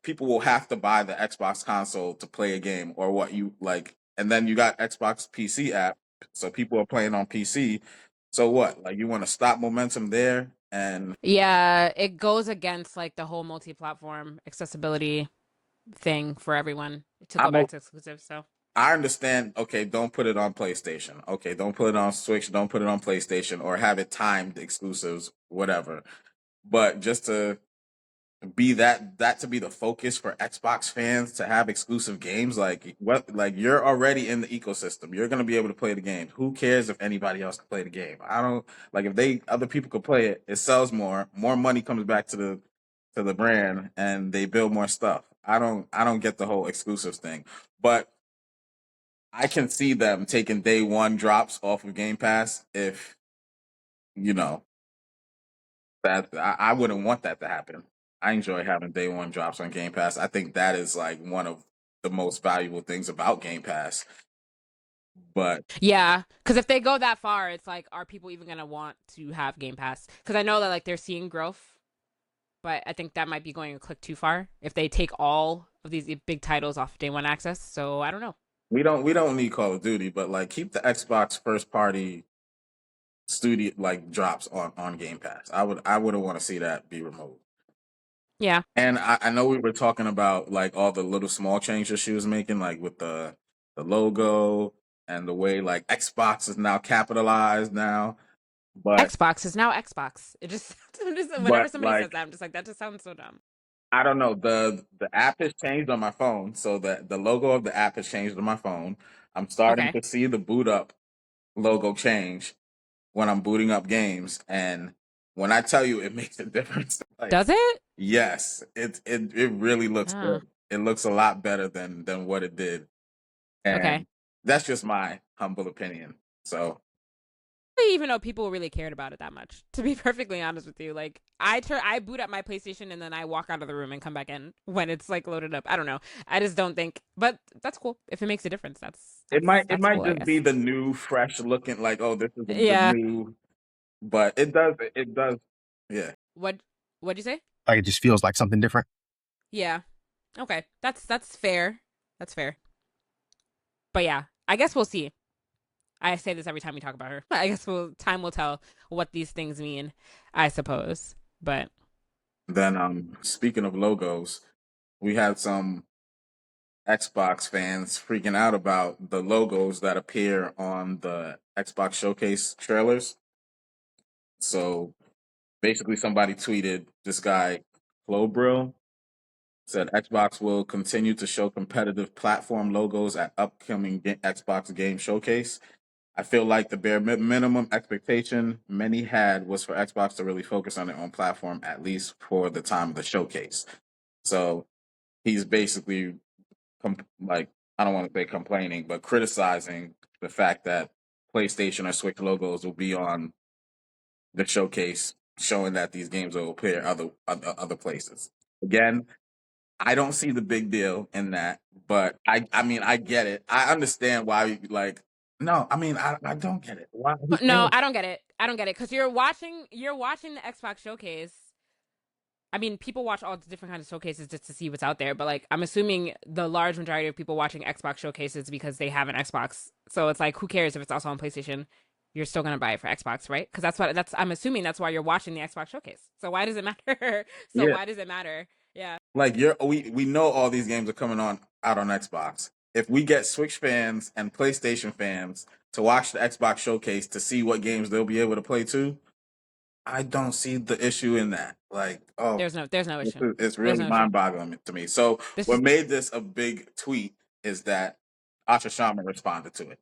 people will have to buy the Xbox console to play a game or what you like, and then you got Xbox PC app, so people are playing on PC. So what? Like you want to stop momentum there? And Yeah, it goes against like the whole multi-platform accessibility thing for everyone to go I'm back to exclusives. So I understand, okay, don't put it on PlayStation. Okay, don't put it on Switch, don't put it on PlayStation, or have it timed exclusives, whatever. But just to be that to be the focus for Xbox fans to have exclusive games, like you're already in the ecosystem. You're gonna be able to play the game. Who cares if anybody else can play the game? I don't like if other people could play it, it sells more money comes back to the brand and they build more stuff. I don't get the whole exclusives thing. But I can see them taking day one drops off of Game Pass if you know that I wouldn't want that to happen. I enjoy having day one drops on Game Pass. I think that is like one of the most valuable things about Game Pass. But yeah, because if they go that far, it's like, are people even gonna want to have Game Pass? Because I know that like they're seeing growth, but I think that might be going a click too far if they take all of these big titles off day one access. So I don't know. we don't need Call of Duty, but like keep the Xbox first party studio like drops on Game Pass. I wouldn't want to see that be removed. Yeah. And I know we were talking about like all the little small changes she was making, like with the logo and the way like Xbox is now capitalized now. But Xbox is now Xbox. It just, whenever somebody says that, I'm just like, that just sounds so dumb. I don't know. The app has changed on my phone, so the logo of the app has changed on my phone. I'm starting to see the boot up logo change when I'm booting up games, and when I tell you it makes a difference. Like, does it? Yes, it really looks good. It looks a lot better than what it did, and that's just my humble opinion. So I didn't even know people really cared about it that much. To be perfectly honest with you, like I boot up my PlayStation and then I walk out of the room and come back in when it's like loaded up. I don't know. I just don't think, but that's cool if it makes a difference. That's it might cool, just be the new, fresh looking. Like, oh, this is the new. But it does, yeah. What'd you say? Like it just feels like something different. Yeah. Okay, that's fair. That's fair. But yeah, I guess we'll see. I say this every time we talk about her. I guess time will tell what these things mean, I suppose. But then, speaking of logos, we had some Xbox fans freaking out about the logos that appear on the Xbox Showcase trailers. So basically, somebody tweeted this guy, Flowbrill, said Xbox will continue to show competitive platform logos at upcoming Xbox Game Showcase. I feel like the bare minimum expectation many had was for Xbox to really focus on their own platform, at least for the time of the showcase. So he's basically like, I don't want to say complaining, but criticizing the fact that PlayStation or Switch logos will be on the showcase, showing that these games will appear other places. Again, I don't see the big deal in that, but I mean, I get it. I understand why, like, no, I mean, I don't get it. Why? Who no, cares? I don't get it. I don't get it because you're watching the Xbox showcase. I mean, people watch all the different kinds of showcases just to see what's out there, but like I'm assuming the large majority of people watching Xbox showcases because they have an Xbox. So it's like, who cares if it's also on PlayStation? You're still gonna buy it for Xbox, right? Because I'm assuming that's why you're watching the Xbox showcase. So why does it matter? Yeah, Why does it matter? Yeah. like we know all these games are coming out on Xbox. If we get Switch fans and PlayStation fans to watch the Xbox showcase to see what games they'll be able to play too, I don't see the issue in that. Like, oh, There's no issue. it's There's really no issue. mind boggling to me. So This what is made this a big tweet is that Asha Sharma responded to it.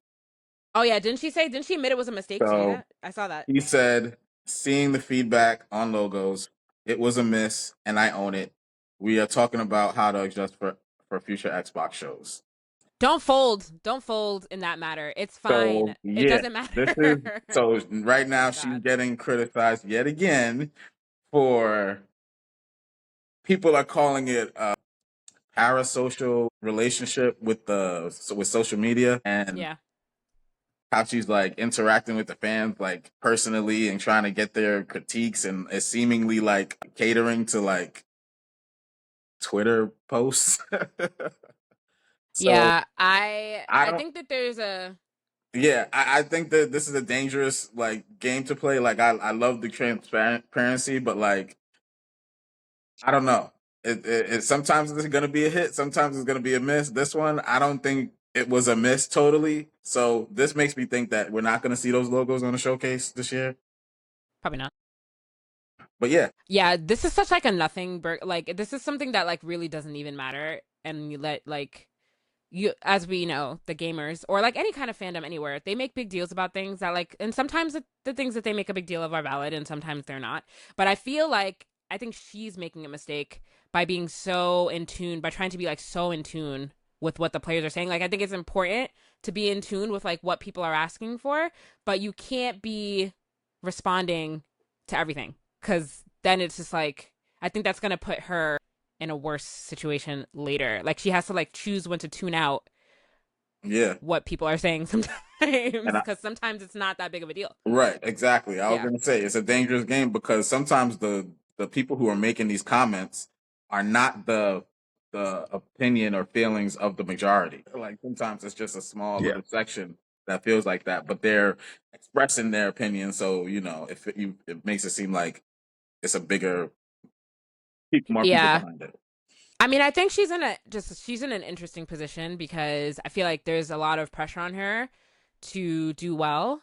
Oh yeah, didn't she admit it was a mistake to do So that? I saw that. he said, seeing the feedback on logos, it was a miss and I own it. We are talking about how to adjust for future Xbox shows. Don't fold. Don't fold in that matter. It's So fine. It yeah, doesn't this is matter. so right now Oh she's god. getting criticized yet again for, people are calling it a parasocial relationship with social media, and Yeah. how she's like interacting with the fans like personally and trying to get their critiques, and is seemingly like catering to like Twitter posts. So Yeah. I I don't. think that there's a Yeah, I think that this is a dangerous like game to play. Like I love the transparency, but like I don't know. It sometimes it's gonna be a hit, sometimes it's gonna be a miss. This one, I don't think it was a miss totally. So this makes me think that we're not gonna see those logos on the showcase this year. probably not. But yeah, Yeah, this is such like a nothing like this is something that like really doesn't even matter and you let like you as we know, the gamers or like any kind of fandom anywhere, they make big deals about things that like and sometimes the things that they make a big deal of are valid and sometimes they're not. But I feel like I think she's making a mistake by being so in tune, by trying to be like so in tune with what the players are saying. Like I think it's important to be in tune with like what people are asking for, but you can't be responding to everything because then it's just like I think that's gonna put her in a worse situation later. Like she has to like choose when to tune out yeah, what people are saying sometimes and because sometimes it's not that big of a deal. right, exactly. I was Yeah. gonna say it's a dangerous game because sometimes the people who are making these comments are not the opinion or feelings of the majority. Like sometimes it's just a small Yeah. little section that feels like that, but they're expressing their opinion. So if it makes it seem like it's a bigger, more people Yeah. behind it. I mean, I think she's in an interesting position because I feel like there's a lot of pressure on her to do well.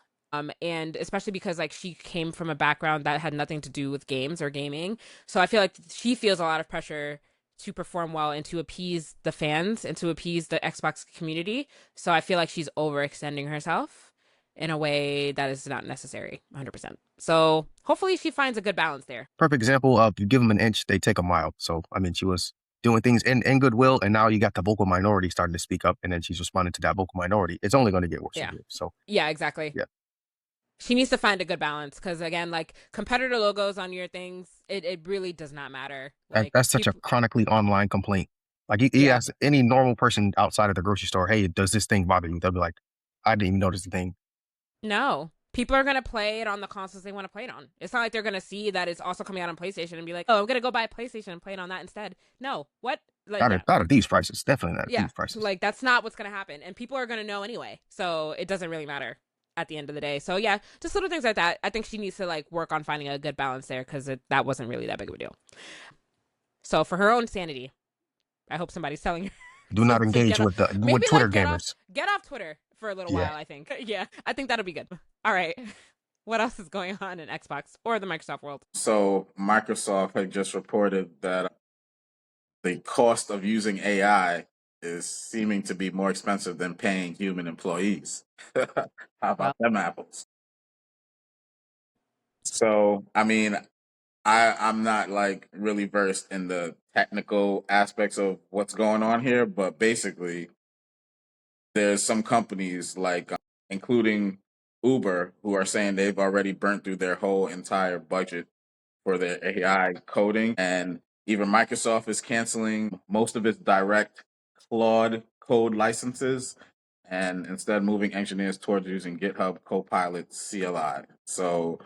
And especially because like she came from a background that had nothing to do with games or gaming. So I feel like she feels a lot of pressure to perform well and to appease the fans and to appease the Xbox community. So I feel like she's overextending herself in a way that is not necessary 100%. So hopefully she finds a good balance there. Perfect example of you give them an inch, they take a mile. So, I mean, she was doing things in goodwill, and now you got the vocal minority starting to speak up, and then she's responding to that vocal minority. It's only going to get worse from Yeah. here. So, Yeah, exactly. yeah, She needs to find a good balance because again, like competitor logos on your things, it really does not matter. Like that's such a people, chronically online complaint. Like, he yeah, asks any normal person outside of the grocery store, hey, does this thing bother you? They'll be like, I didn't even notice the thing. no, people are gonna play it on the consoles they want to play it on. It's not like they're gonna see that it's also coming out on PlayStation and be like, oh, I'm gonna go buy a PlayStation and play it on that instead. No, what? Like, yeah. Not at these prices. Definitely not at Yeah. these prices. Like, that's not what's going to happen. And people are going to know anyway. So it doesn't really matter at the end of the day. So yeah, just little things like that. I think she needs to like work on finding a good balance there because that wasn't really that big of a deal. So for her own sanity, I hope somebody's telling her. Do not engage with Twitter gamers. Get off Twitter for a little while, I think. Yeah, I think that'll be good. All right. What else is going on in Xbox or the Microsoft world? So Microsoft had just reported that the cost of using AI is seeming to be more expensive than paying human employees. How about them apples? So, I mean, I'm not like really versed in the technical aspects of what's going on here, but basically, there's some companies like, including Uber, who are saying they've already burnt through their whole entire budget for their AI coding, and even Microsoft is canceling most of its direct Claude code licenses and instead moving engineers towards using GitHub Copilot CLI. So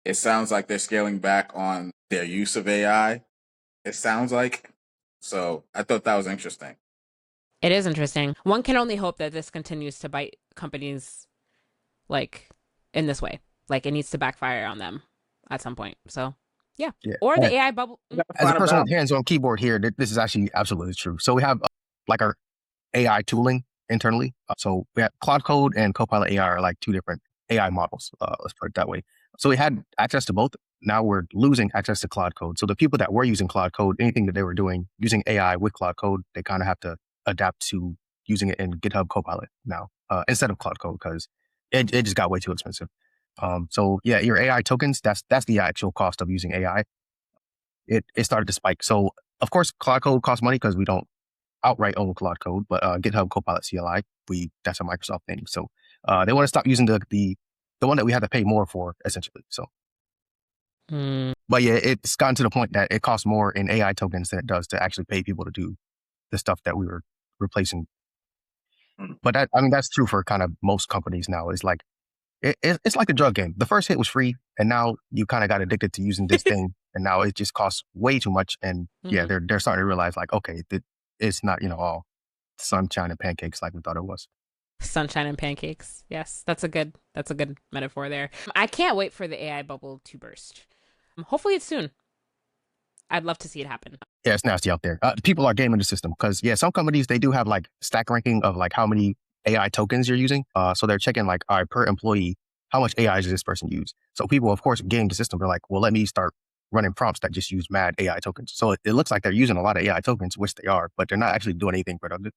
it sounds like they're scaling back on their use of AI. It sounds like. So I thought that was interesting. It is interesting. One can only hope that this continues to bite companies like in this way. Like it needs to backfire on them at some point. So yeah. Or the AI bubble. As a person with hands-on keyboard here, this is actually absolutely true. So we have like our AI tooling internally. So we have Claude Code and Copilot AI are like two different AI models. Let's put it that way. So we had access to both. Now we're losing access to Claude Code. So the people that were using Claude Code, anything that they were doing using AI with Claude Code, they kind of have to adapt to using it in GitHub Copilot now instead of Claude Code because it just got way too expensive. So yeah, your AI tokens, that's the actual cost of using AI. It started to spike. So of course, Claude Code costs money because we don't outright own Claude Code, but GitHub Copilot CLI, that's a Microsoft thing. So they want to stop using the one that we had to pay more for, essentially. So, but yeah, it's gotten to the point that it costs more in AI tokens than it does to actually pay people to do the stuff that we were replacing. But that's true for kind of most companies now. It's like it's like a drug game. The first hit was free, and now you kind of got addicted to using this thing, and now it just costs way too much. And yeah, they're starting to realize like, okay, it's not all sunshine and pancakes like we thought it was. Sunshine and pancakes. Yes, that's a good metaphor there. I can't wait for the AI bubble to burst. Hopefully it's soon. I'd love to see it happen. Yeah, it's nasty out there. People are gaming the system because some companies, they do have like stack ranking of like how many AI tokens you're using. So they're checking like, all right, per employee, how much AI does this person use? So people, of course, game the system. They're like, well, let me start running prompts that just use mad AI tokens. So it looks like they're using a lot of AI tokens, which they are, but they're not actually doing anything productive.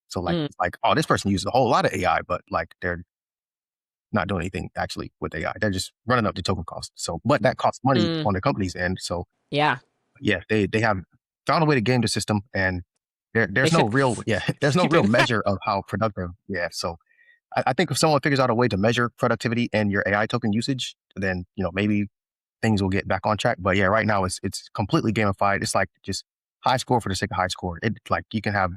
So like, it's like, oh, this person uses a whole lot of AI, but like they're not doing anything actually with AI. They're just running up the token cost. So, but that costs money on the company's end. So yeah, they have found a way to game the system, and there's no real measure of how productive. Yeah. So I think if someone figures out a way to measure productivity and your AI token usage, then maybe things will get back on track. But yeah, right now it's completely gamified. It's like just high score for the sake of high score. It like you can have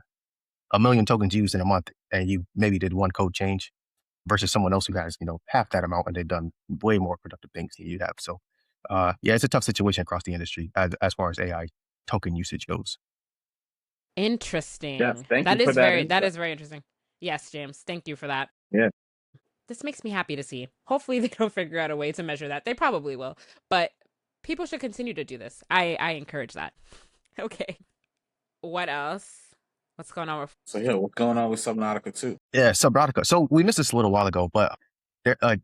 1 million tokens used in a month, and you maybe did one code change versus someone else who has half that amount, and they've done way more productive things than you have. So yeah, it's a tough situation across the industry as far as AI token usage goes. Interesting. Yes, that is very interesting. Yes, James, thank you for that. Yeah. This makes me happy to see. Hopefully they don't figure out a way to measure that. They probably will, but people should continue to do this. I encourage that. Okay. What else? What's going on with? So yeah, what's going on with Subnautica 2? Yeah, Subnautica. So we missed this a little while ago, but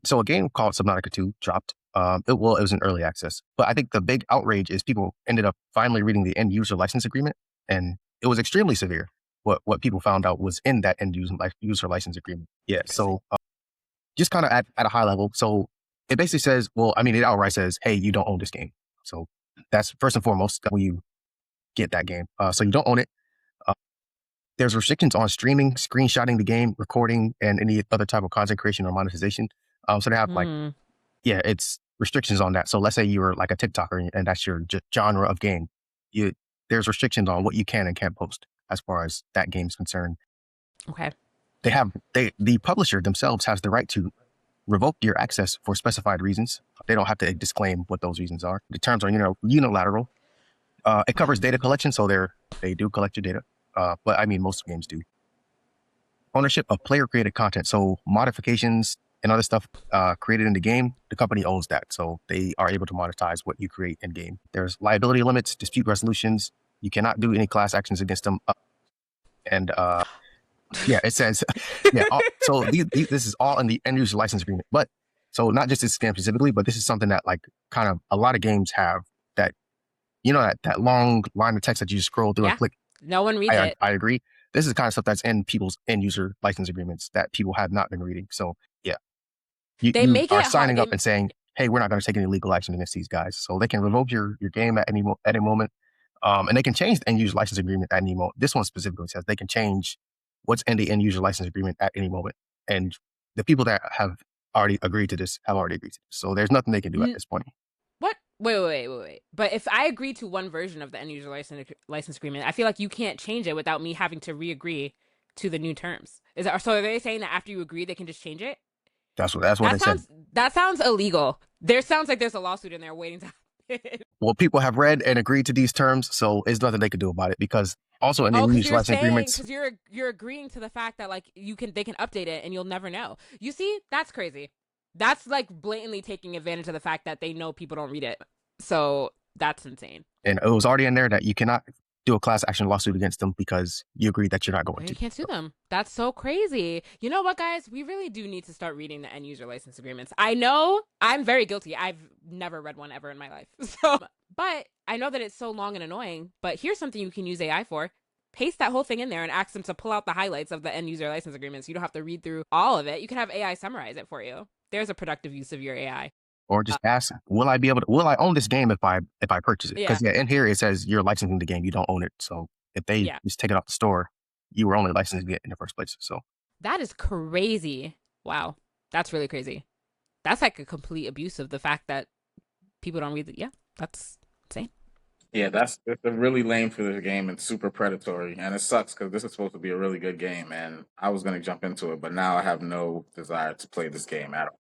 so a game called Subnautica 2 dropped. It was in early access, but I think the big outrage is people ended up finally reading the end user license agreement, and it was extremely severe. What people found out was in that end user license agreement. Yeah. So just kind of at a high level. So it basically says, it outright says, hey, you don't own this game. So that's first and foremost when you get that game. So you don't own it. There's restrictions on streaming, screenshotting the game, recording, and any other type of content creation or monetization. So they have it's restrictions on that. So let's say you were like a TikToker and that's your genre of game. There's restrictions on what you can and can't post as far as that game is concerned. Okay. The publisher themselves has the right to revoke your access for specified reasons. They don't have to disclaim what those reasons are. The terms are unilateral. It covers data collection, so they do collect your data. But I mean, most games do. Ownership of player created content, so modifications and other stuff created in the game, the company owns that, so they are able to monetize what you create in game. There's liability limits, dispute resolutions. You cannot do any class actions against them. And yeah, it says yeah. So this is all in the end user license agreement. But so not just this game specifically, but this is something that like kind of a lot of games have that, you know, that long line of text that you just scroll through and click. No one reads it. I agree. This is the kind of stuff that's in people's end user license agreements that people have not been reading. So yeah, you are signing up and saying, hey, we're not going to take any legal action against these guys. So they can revoke your game at any moment. And they can change the end user license agreement at any moment. This one specifically says they can change what's in the end user license agreement at any moment. And the people that have already agreed to this have already agreed to this. So there's nothing they can do at this point. What? Wait. But if I agree to one version of the end user license agreement, I feel like you can't change it without me having to re-agree to the new terms. So are they saying that after you agree, they can just change it? That's what they said. That sounds illegal. Sounds like there's a lawsuit in there waiting to happen. Well, people have read and agreed to these terms, so there's nothing they can do about it, because also in the user license agreements, because you're agreeing to the fact that like they can update it and you'll never know. You see, that's crazy. That's like blatantly taking advantage of the fact that they know people don't read it. So that's insane. And it was already in there that you cannot do a class action lawsuit against them because you agreed that you're not going to. You can't sue them. That's so crazy. You know what, guys? We really do need to start reading the end user license agreements. I know I'm very guilty. I've never read one ever in my life. But I know that it's so long and annoying. But here's something you can use AI for. Paste that whole thing in there and ask them to pull out the highlights of the end user license agreements. You don't have to read through all of it. You can have AI summarize it for you. There's a productive use of your AI. Or just ask, will I own this game if I purchase it? Because in here it says you're licensing the game, you don't own it. So if they just take it off the store, you were only licensing it in the first place. So that is crazy. Wow. That's really crazy. That's like a complete abuse of the fact that people don't read it. Yeah, that's insane. Yeah, it's really lame for this game and super predatory. And it sucks because this is supposed to be a really good game. And I was going to jump into it, but now I have no desire to play this game at all.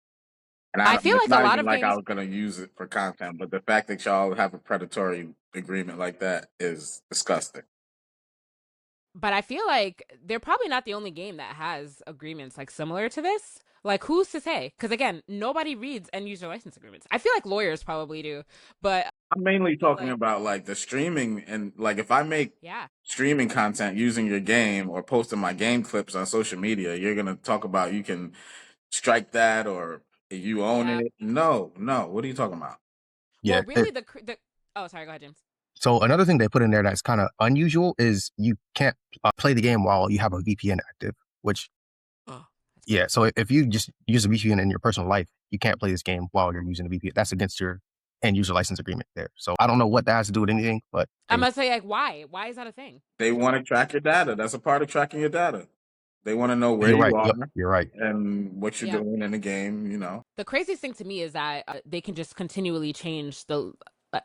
And I feel like a lot of games, I was going to use it for content, but the fact that y'all have a predatory agreement like that is disgusting. But I feel like they're probably not the only game that has agreements like similar to this. Like, who's to say? Because again, nobody reads end user license agreements. I feel like lawyers probably do, but I'm mainly talking about like the streaming, and like if I make streaming content using your game or posting my game clips on social media, you're gonna talk about you can strike that or you own it. No. What are you talking about? Yeah, well, really, oh, sorry, go ahead, James. So another thing they put in there that's kind of unusual is you can't play the game while you have a VPN active, which, so if you just use a VPN in your personal life, you can't play this game while you're using a VPN. That's against your end user license agreement there. So I don't know what that has to do with anything, but I must say, like, why? Why is that a thing? They want to track your data. That's a part of tracking your data. They want to know where you are. Yep, you're right. And what you're doing in the game, you know. The craziest thing to me is that they can just continually change the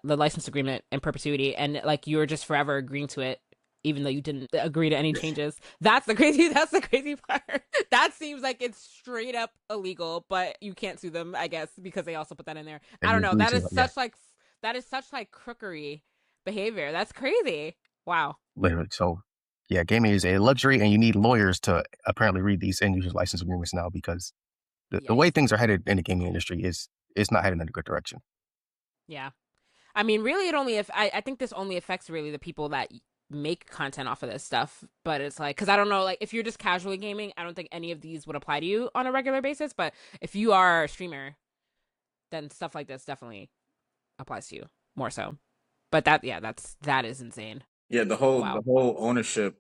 license agreement in perpetuity, and like you're just forever agreeing to it, even though you didn't agree to any changes. That's the crazy part. That seems like it's straight up illegal, but you can't sue them, I guess, because they also put that in there. I don't know. That is such like crookery behavior. That's crazy. Wow. Literally. So yeah, gaming is a luxury, and you need lawyers to apparently read these end user license agreements now, because the way things are headed in the gaming industry it's not heading in a good direction. Yeah. I mean, really, I think this only affects really the people that make content off of this stuff. But it's like, because I don't know, like if you're just casually gaming, I don't think any of these would apply to you on a regular basis. But if you are a streamer, then stuff like this definitely applies to you more so. But that is insane. Yeah, the whole ownership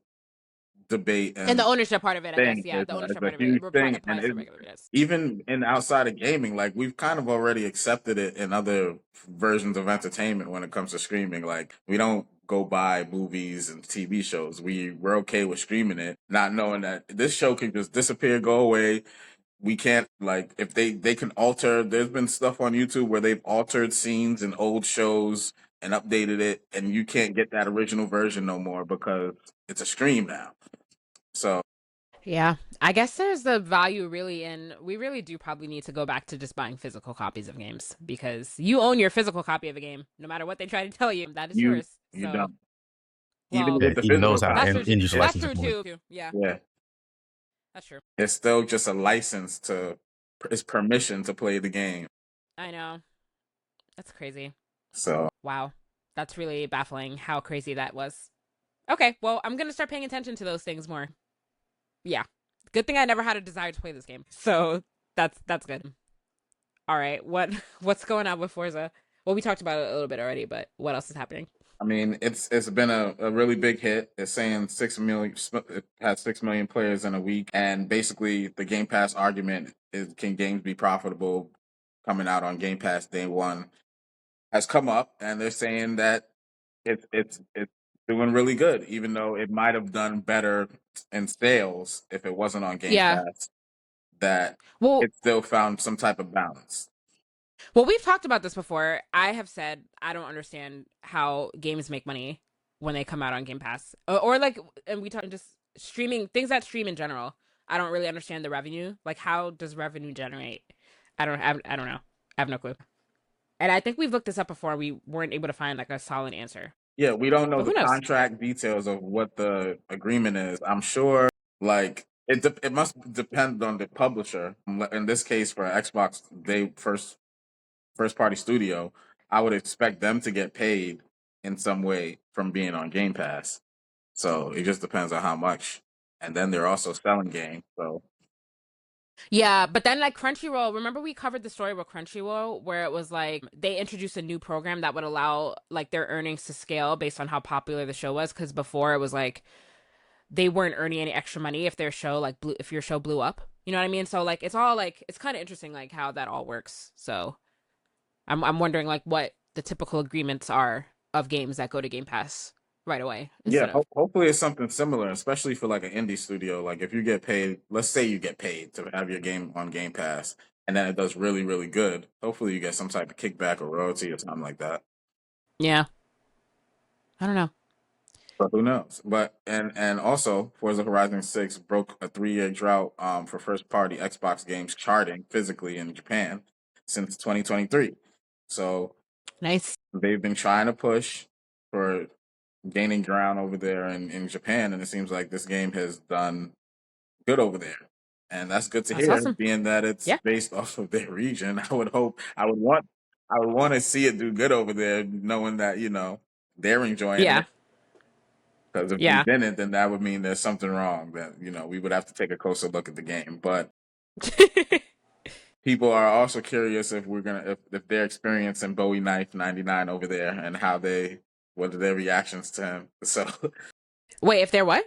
debate and the ownership part of it, I guess. Yeah, the ownership part of it applies to regular videos. Even in outside of gaming, like we've kind of already accepted it in other versions of entertainment when it comes to streaming. Like we don't go buy movies and TV shows. We're okay with streaming it, not knowing that this show can just disappear, go away. We can't, like, if they can alter, there's been stuff on YouTube where they've altered scenes in old shows and updated it, and you can't get that original version no more because it's a stream now. So yeah, I guess there's the value really in, we really do probably need to go back to just buying physical copies of games, because you own your physical copy of a game no matter what they try to tell you. That is yours. You So, don't. well, Even with the Even those physical are that's copy, true. end-user That's license true support. too. Yeah, yeah, that's true. it's still just a license to, it's permission to play the game. I know. That's crazy. So Wow. That's really baffling how crazy that was. Okay, well, I'm gonna start paying attention to those things more. Yeah. Good thing I never had a desire to play this game. So that's good. All right. What's going on with Forza? Well, we talked about it a little bit already, but what else is happening? I mean, it's been a really big hit. It's saying 6 million. It has 6 million players in a week, and basically the Game Pass argument is, can games be profitable coming out on Game Pass day one, has come up, and they're saying that it's doing really good, even though it might have done better in sales if it wasn't on Game Yeah. Pass. That Well, it still found some type of balance. well, we've talked about this before. I have said I don't understand how games make money when they come out on Game Pass, or like, and we talk just streaming things that stream in general. I don't really understand the revenue. Like, how does revenue generate? I don't know. I have no clue. And I think we've looked this up before. We weren't able to find like a solid answer. Yeah, we don't know But the who knows? contract details of what the agreement is. I'm sure, like it must depend on the publisher. In this case, for Xbox, they first party studio, I would expect them to get paid in some way from being on Game Pass. So it just depends on how much. And then they're also selling games. So Yeah, but then like Crunchyroll, remember we covered the story with Crunchyroll where it was like they introduced a new program that would allow like their earnings to scale based on how popular the show was, because before it was like they weren't earning any extra money if their show like blew, if your show blew up. You know what I mean? So like it's all like it's kind of interesting like how that all works. So I'm wondering like what the typical agreements are of games that go to Game Pass right away yeah, instead of. hopefully it's something similar, especially for like an indie studio. Like if you get paid, let's say you get paid to have your game on Game Pass, and then it does really, really good. Hopefully you get some type of kickback or royalty or something like that. Yeah. I don't know. But who knows? But and also Forza Horizon 6 broke a 3-year drought for first party Xbox games charting physically in Japan since 2023. So Nice. they've been trying to push for gaining ground over there in Japan, and it seems like this game has done good over there. And that's good to That's hear, awesome. being that it's Yeah. based off of their region. I would want to see it do good over there, knowing that, they're enjoying Yeah. it. Because if they Yeah. didn't, then that would mean there's something wrong. That we would have to take a closer look at the game. But people are also curious if we're gonna if they're experiencing Bowie Knife 99 over there and what are their reactions to him. So Wait, if they're what?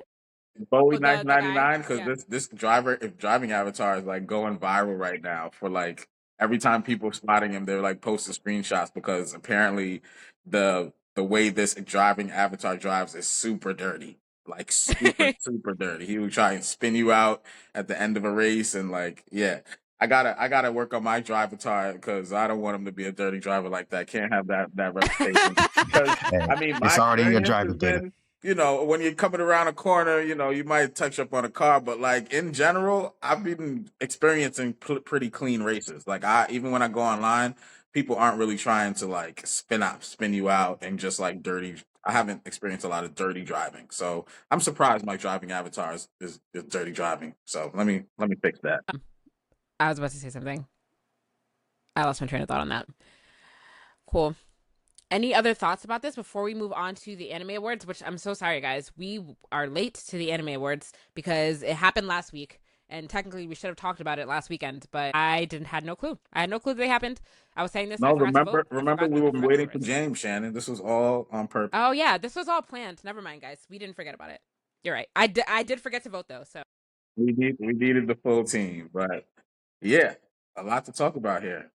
Bowie Oh, Knife the guy? 99, because Yeah. this driving avatar is like going viral right now for like every time people spotting him, they're like posting screenshots because apparently the way this driving avatar drives is super dirty. Like super, super dirty. He would try and spin you out at the end of a race and like, yeah. I gotta work on my drive avatar because I don't want him to be a dirty driver like that. Can't have that reputation. Because Hey, I mean, my it's already in your experience has driver data. been, when you're coming around a corner, you might touch up on a car, but like in general, I've been experiencing pretty clean races. Like even when I go online, people aren't really trying to like spin you out and just like dirty. I haven't experienced a lot of dirty driving, so I'm surprised my driving avatar is dirty driving. So let me fix that. I was about to say something. I lost my train of thought on that. Cool. Any other thoughts about this before we move on to the anime awards? Which I'm so sorry, guys. We are late to the anime awards because it happened last week, and technically we should have talked about it last weekend. But I didn't had no clue. I had no clue they happened. I was saying this. No, I forgot to vote. remember, we were waiting for James, Shannon. This was all on purpose. Oh yeah, this was all planned. Never mind, guys. We didn't forget about it. You're right. I did forget to vote though. So We needed the full team, but yeah, a lot to talk about here.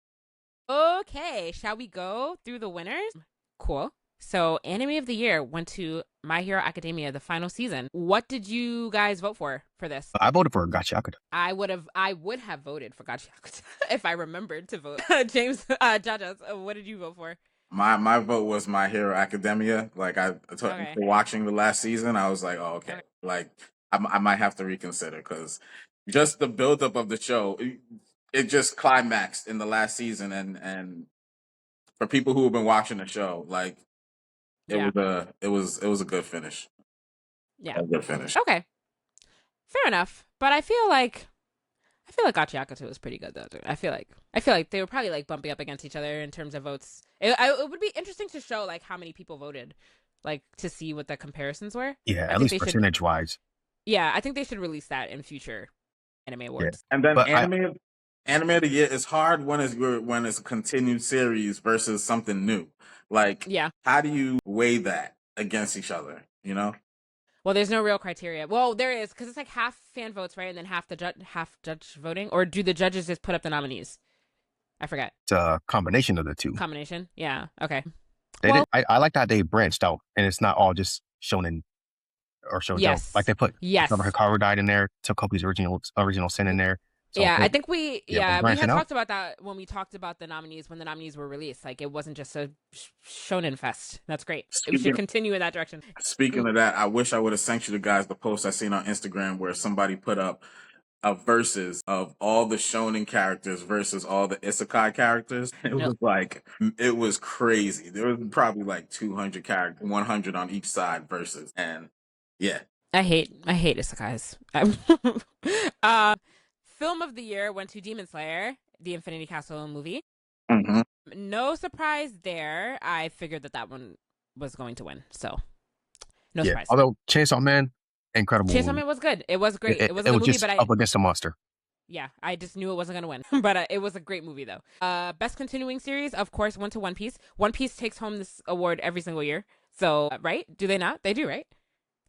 okay, shall we go through the winners? Cool. So, anime of the year went to My Hero Academia, the final season. What did you guys vote for this? I voted for Gacha. I would have voted for Gacha if I remembered to vote. James, Jaja, what did you vote for? My vote was My Hero Academia. Like Okay. for watching the last season, I was like, oh, okay. Like I might have to reconsider because just the buildup of the show, it just climaxed in the last season, and for people who have been watching the show, like Yeah. it was a good finish. Yeah. A good finish. Okay. Fair enough. But I feel like Gachiakuto was pretty good though. I feel like they were probably like bumping up against each other in terms of votes. It would be interesting to show like how many people voted, like to see what the comparisons were. Yeah, I at think least they should. percentage wise. Yeah, I think they should release that in future anime Yeah, awards. And then but anime of the year is hard when it's a continued series versus something new. Like, Yeah. how do you weigh that against each other? You know? Well, there's no real criteria. Well, there is because it's like half fan votes, right, and then half judge voting, or do the judges just put up the nominees? I forget. it's a combination of the two. Combination. Yeah. Okay. They did. I like that they branched out, and it's not all just shonen or shoujo. Yes. Like they put Yes. Hikaru died in there, took Kobe's original sin in there. So yeah, I think we had branching out. talked about that when we talked about the nominees when the nominees were released. Like it wasn't just a shonen fest. That's great. We should continue in that direction. Speaking of that, I wish I would have sent you the guys the post I seen on Instagram where somebody put up a versus of all the shonen characters versus all the isekai characters. It was crazy. There was probably like 200 characters, 100 on each side versus, and yeah. I hate isekais. Film of the year went to Demon Slayer, the Infinity Castle movie. Mm-hmm. No surprise there. I figured that one was going to win, so no surprise. Although Chainsaw Man, incredible. Chainsaw Man was good. It was great. It was a good movie, just but up against a monster. Yeah, I just knew it wasn't gonna win, but it was a great movie though. Best continuing series, of course, went to One Piece. One Piece takes home this award every single year. So right? Do they not? They do, right?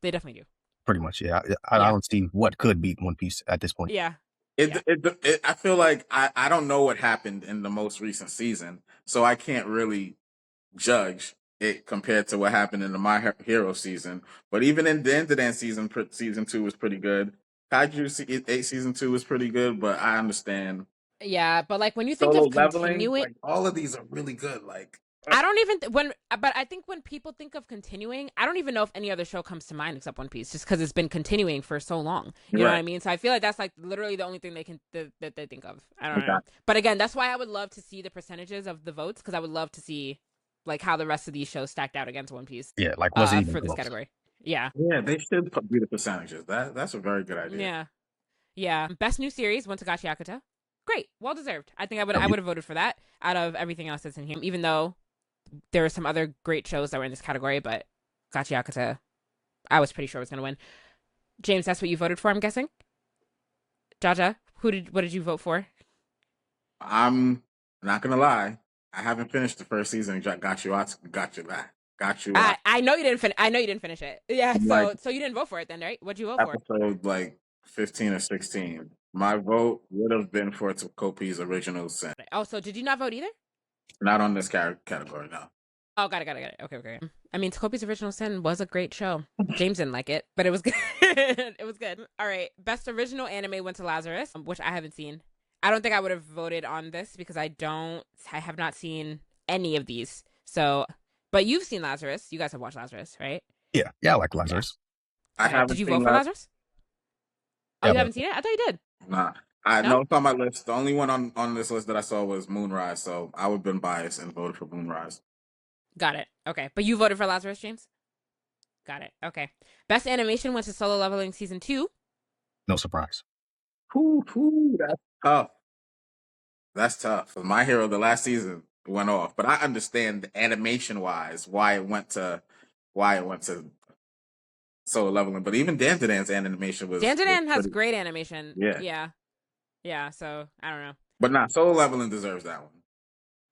They definitely do. Pretty much, yeah. I don't see what could beat One Piece at this point. Yeah. I feel like I don't know what happened in the most recent season, so I can't really judge it compared to what happened in the My Hero season. But even in the end of that season 2 was pretty good. Kaiju 8 season 2 was pretty good, but I understand. Yeah, but like when you think Solo of leveling, continuing, like, all of these are really good. Like I don't even but I think when people think of continuing, I don't even know if any other show comes to mind except One Piece, just because it's been continuing for so long. You know what I mean? So I feel like that's like literally the only thing that they think of. I don't know. But again, that's why I would love to see the percentages of the votes, because I would love to see like how the rest of these shows stacked out against One Piece. Yeah, like was it even for this close? category? Yeah. Yeah, they should do the percentages. That's a very good idea. Yeah. Yeah. Best new series went to Gachiakuta. Great, well deserved. I think I would have voted for that out of everything else that's in here, even though there are some other great shows that were in this category, but Gachiakuta, I was pretty sure was going to win. James, that's what you voted for, I'm guessing? Jaja, what did you vote for? I'm not going to lie. I haven't finished the first season. Got you. I know you didn't finish it. Yeah, so you didn't vote for it then, right? What'd you vote for? Episode like 15 or 16. My vote would have been for Kopi's original sin. Oh, so did you not vote either? Not on this category, no. Oh, got it. Okay. I mean, Kopi's Original Sin was a great show. James didn't like it, but it was good. It was good. All right. Best original anime went to Lazarus, which I haven't seen. I don't think I would have voted on this because I have not seen any of these. So, but you've seen Lazarus. You guys have watched Lazarus, right? Yeah, I like Lazarus. I haven't. Did you vote for Lazarus? Oh, you haven't seen it? I thought you did. Nah. I know it's on my list. The only one on this list that I saw was Moonrise, so I would have been biased and voted for Moonrise. Got it. Okay. But you voted for Lazarus, James? Got it. Okay. Best animation went to Solo Leveling Season 2. No surprise. That's tough. That's tough. My Hero, the last season, went off. But I understand animation-wise why it went to Solo Leveling. But even Dandadan's animation was... Dandadan has great animation. Yeah. Yeah, so I don't know. But Solo Leveling deserves that one.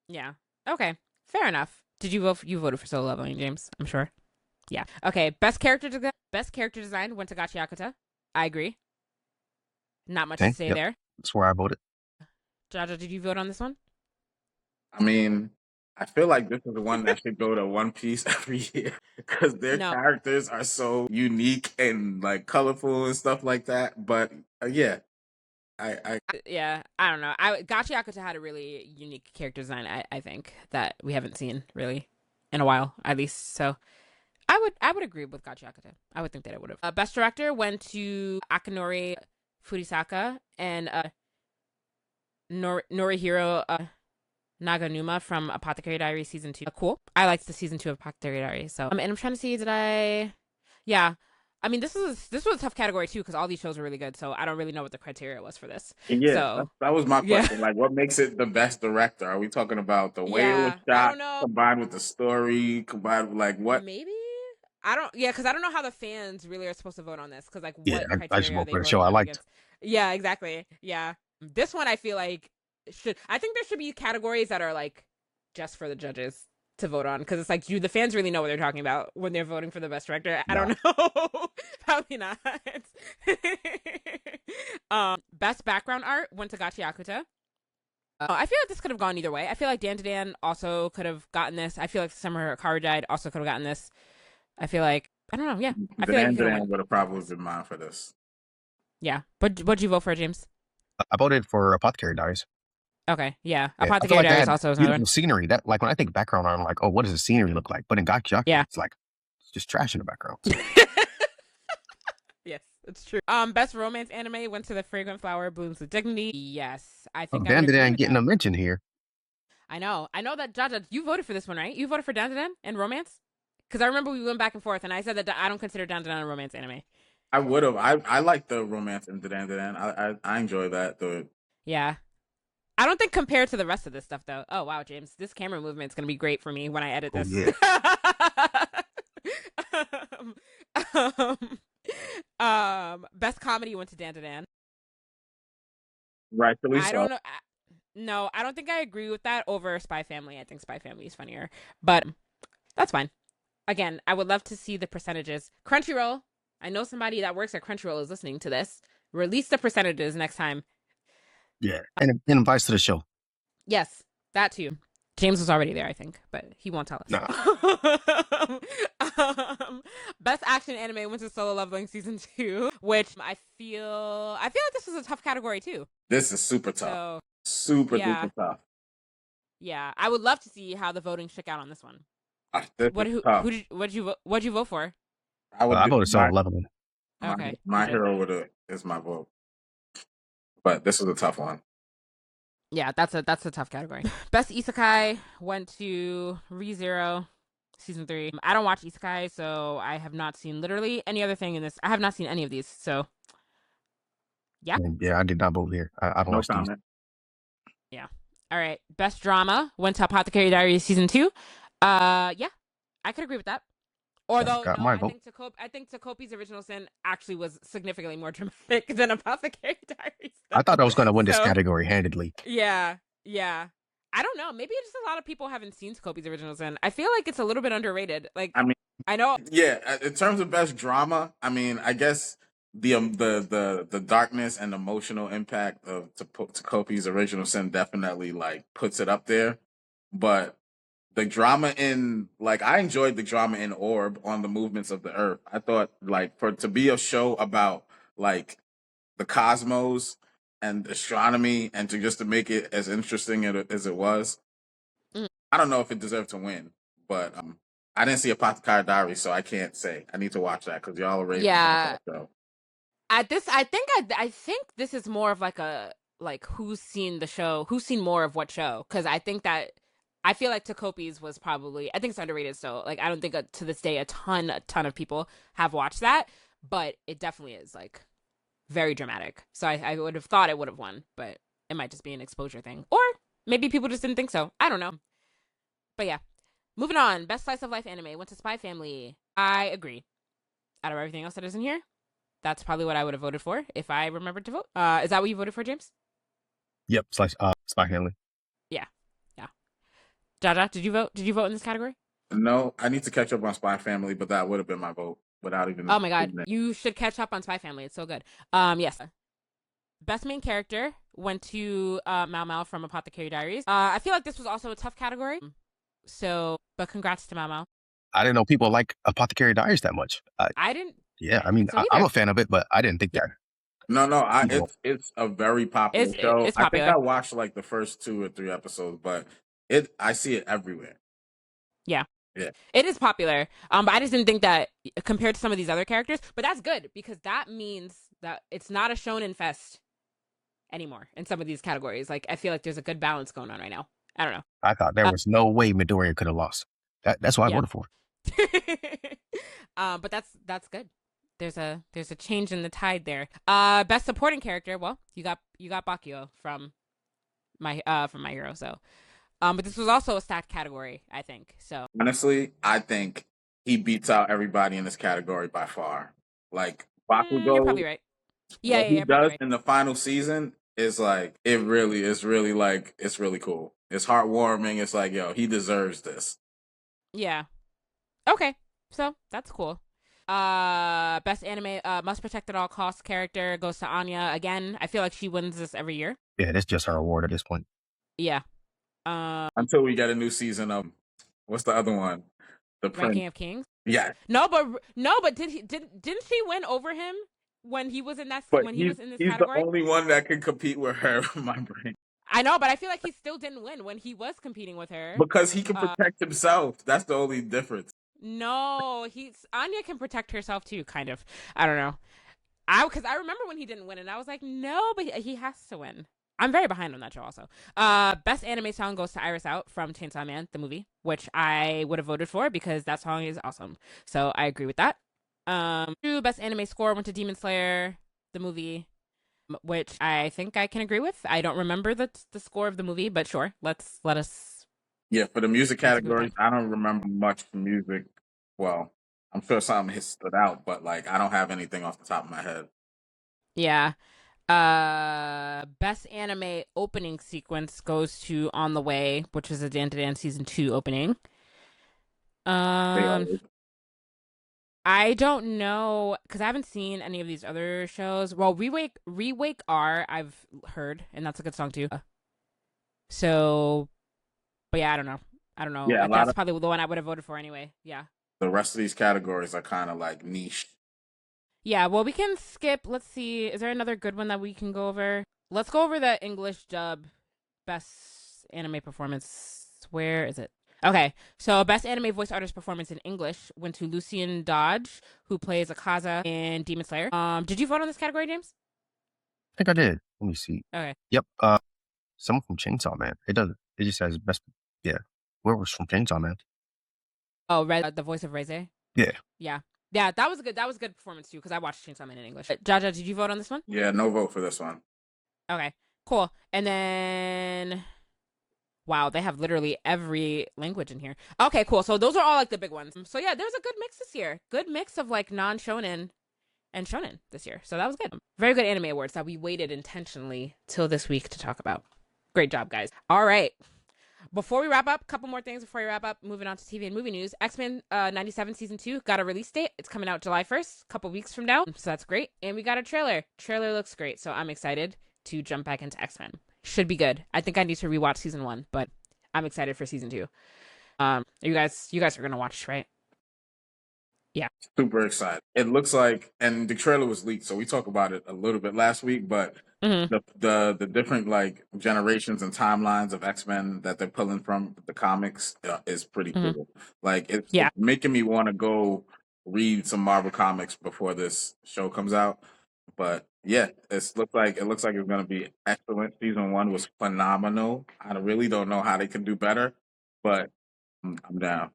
Yeah. Okay. Fair enough. Did you vote? You voted for Solo Leveling, James? I'm sure. Yeah. Okay. Best character design went to Gachiakuta. I agree. Not much to say there. That's where I voted. Jaja, did you vote on this one? I mean, I feel like this is the one that should go to One Piece every year because their characters are so unique and like colorful and stuff like that. But yeah. I don't know. Gachiakuta had a really unique character design, I think, that we haven't seen really in a while, at least. So I would agree with Gachiakuta. I would think that it would have. Best director went to Akinori Furisaka and Norihiro Naganuma from Apothecary Diaries season 2. Cool. I liked the season 2 of Apothecary Diaries. So, and I'm trying to see, yeah. I mean, this was a tough category too because all these shows are really good. So I don't really know what the criteria was for this. Yeah, So that was my yeah, question. Like, what makes it the best director? Are we talking about the way it was I shot, don't know. combined with the story, combined with like what? Maybe I don't. Yeah, because I don't know how the fans really are supposed to vote on this. Because like, Yeah, what I just criteria are vote they for the show voting I up liked. against? Yeah, exactly. Yeah, this one I feel like I think there should be categories that are like just for the judges to vote on because it's like, do the fans really know what they're talking about when they're voting for the best director? I Nah. don't know. Probably not. Best background art went to Gachi Akuta. I feel like this could have gone either way. I feel like Dan to Dan also could have gotten this. I feel like Summer Karu died also could have gotten this. I feel like I don't know. Yeah, I feel like he could have won. Would have probably been mine for this. Yeah, but what'd you vote for, James? I voted for Apothecary Diaries. Okay, yeah, Yeah, I feel Apothecary like that Diaries had also is another beautiful one. scenery. That like when I think background art, I'm like, oh, what does the scenery look like? But in Gakki, Yeah. it's like it's just trash in the background. Yes, it's true. Best romance anime went to The Fragrant Flower Blooms with Dignity. Yes, I think I would agree with getting that. a mention here. I know that Jaja, you voted for this one, right? You voted for Dandadan and romance? Because I remember we went back and forth, and I said that I don't consider Dandadan a romance anime. I would have. I like the romance in Dan. I enjoy that. Yeah. I don't think compared to the rest of this stuff, though. Oh, wow, James. This camera movement's going to be great for me when I edit this. Best comedy went to Dan. Rightfully so. I don't know. No, I don't think I agree with that over Spy Family. I think Spy Family is funnier. But that's fine. Again, I would love to see the percentages. Crunchyroll, I know somebody that works at Crunchyroll is listening to this. Release the percentages next time. Yeah, and invites to the show. Yes, that too. James was already there, I think, but he won't tell us. Nah. Best action anime went to Solo Leveling season 2, which I feel like this was a tough category too. This is super tough. So, super duper tough. Yeah, I would love to see how the voting shook out on this one. What'd you vote for? I voted Solo Leveling. Okay, my hero is my vote, but this was a tough one. Yeah, that's a tough category. Best Isekai went to ReZero season 3. I don't watch Isekai, so I have not seen literally any other thing in this. I have not seen any of these, so yeah. Yeah, I did not vote here. I don't watch these. Yeah. All right. Best drama went to Apothecary Diaries season 2. Yeah, I could agree with that. Although no, I think Takopi's Original Sin actually was significantly more dramatic than Apothecary Diaries. I thought I was going to win this category handedly. Yeah. I don't know. Maybe just a lot of people haven't seen Takopi's Original Sin. I feel like it's a little bit underrated. Like, I mean, I know. Yeah, in terms of best drama, I mean, I guess the darkness and emotional impact of Takopi's Original Sin definitely like puts it up there, but the drama in I enjoyed the drama in Orb on the movements of the Earth. I thought to be a show about like the cosmos and astronomy and to make it as interesting as it was. I don't know if it deserved to win, but I didn't see Apothecary Diaries, so I can't say. I need to watch that because y'all are raising that show. At this, I think this is more of who's seen the show, who's seen more of what show, because I think that. I feel like Takopi's was probably, I think it's underrated. So I don't think to this day a ton of people have watched that, but it definitely is very dramatic. So I would have thought it would have won, but it might just be an exposure thing, or maybe people just didn't think so. I don't know. But yeah, moving on. Best slice of life anime went to Spy Family. I agree. Out of everything else that is in here, that's probably what I would have voted for if I remembered to vote. Is that what you voted for, James? Yep, Spy Family. Yeah. Jaja, did you vote? Did you vote in this category? No, I need to catch up on Spy Family, but that would have been my vote without even. Oh my god, you should catch up on Spy Family. It's so good. Yes. Best main character went to Mao from Apothecary Diaries. I feel like this was also a tough category. So, but congrats to Mao. I didn't know people like Apothecary Diaries that much. I didn't. Yeah, I mean, I'm a fan of it, but I didn't think that. No, it's a very popular show. It's popular. I think I watched the first 2 or 3 episodes, but I see it everywhere. Yeah. It is popular. But I just didn't think that compared to some of these other characters. But that's good because that means that it's not a shonen fest anymore in some of these categories. I feel like there's a good balance going on right now. I don't know. I thought there was no way Midoriya could have lost. That's what I voted for. But that's good. There's a change in the tide there. Best supporting character. Well, you got Bakio from My Hero. So, but this was also a stacked category, I think. So honestly, I think he beats out everybody in this category by far. Like Bakugo, you're probably right. Yeah, what he you're probably does right. in the final season is like it really is really like it's really cool. It's heartwarming. It's like, yo, he deserves this. Yeah. Okay. So that's cool. Best anime must protect at all costs character goes to Anya again. I feel like she wins this every year. Yeah, that's just her award at this point. Yeah. Until we get a new season of what's the other one? The Ranking of Kings. Yeah. No, but didn't she win over him when he was in that But when he was in this he's category? the only one that can compete with her in my brain. I know, but I feel like he still didn't win when he was competing with her. Because he can protect himself. That's the only difference. No, Anya can protect herself too, kind of. I don't know. Because I remember when he didn't win, and I was like, no, but he has to win. I'm very behind on that show also. Best anime song goes to Iris Out from Chainsaw Man, the movie, which I would have voted for because that song is awesome. So I agree with that. Best anime score went to Demon Slayer, the movie, which I think I can agree with. I don't remember the score of the movie, but sure, let us. Yeah, for the music categories, I don't remember much music. Well, I'm sure something has stood out, but like I don't have anything off the top of my head. Yeah. Best anime opening sequence goes to On the Way, which is a Dan to Dan season 2 opening. I don't know because I haven't seen any of these other shows. Well, Rewake R I've heard, and that's a good song too. So, but yeah, I don't know. Yeah, that's probably the one I would have voted for anyway. Yeah. The rest of these categories are kind of like niche. Yeah, well, we can skip. Let's see. Is there another good one that we can go over? Let's go over the English dub best anime performance. Where is it? Okay, so best anime voice artist performance in English went to Lucian Dodge, who plays Akaza in Demon Slayer. Did you vote on this category, James? I think I did. Let me see. Okay. Yep. Someone from Chainsaw Man. It doesn't. It just says best. Yeah. Where was from Chainsaw Man? Oh, the voice of Reze. Yeah. Yeah. Yeah, that was a good performance too, because I watched Chainsaw Man in English. Jaja, did you vote on this one? Yeah, no vote for this one. Okay, cool. And then, wow, they have literally every language in here. Okay, cool. So those are all like the big ones. So yeah, there's a good mix this year. Good mix of like non-shonen and shonen this year. So that was good. Very good anime awards that we waited intentionally till this week to talk about. Great job, guys. All right. Before we wrap up, a couple more things before we wrap up. Moving on to TV and movie news. X-Men 97 Season 2 got a release date. It's coming out July 1st, a couple weeks from now. So that's great. And we got a trailer. Trailer looks great. So I'm excited to jump back into X-Men. Should be good. I think I need to rewatch Season 1, but I'm excited for Season 2. You guys are going to watch, right? Yeah. Super excited. It looks like, and the trailer was leaked, so we talked about it a little bit last week, but the different like generations and timelines of X-Men that they're pulling from the comics is pretty cool. Like it's making me want to go read some Marvel comics before this show comes out. But yeah, it looks like it's going to be excellent. Season 1 was phenomenal. I really don't know how they can do better, but I'm down.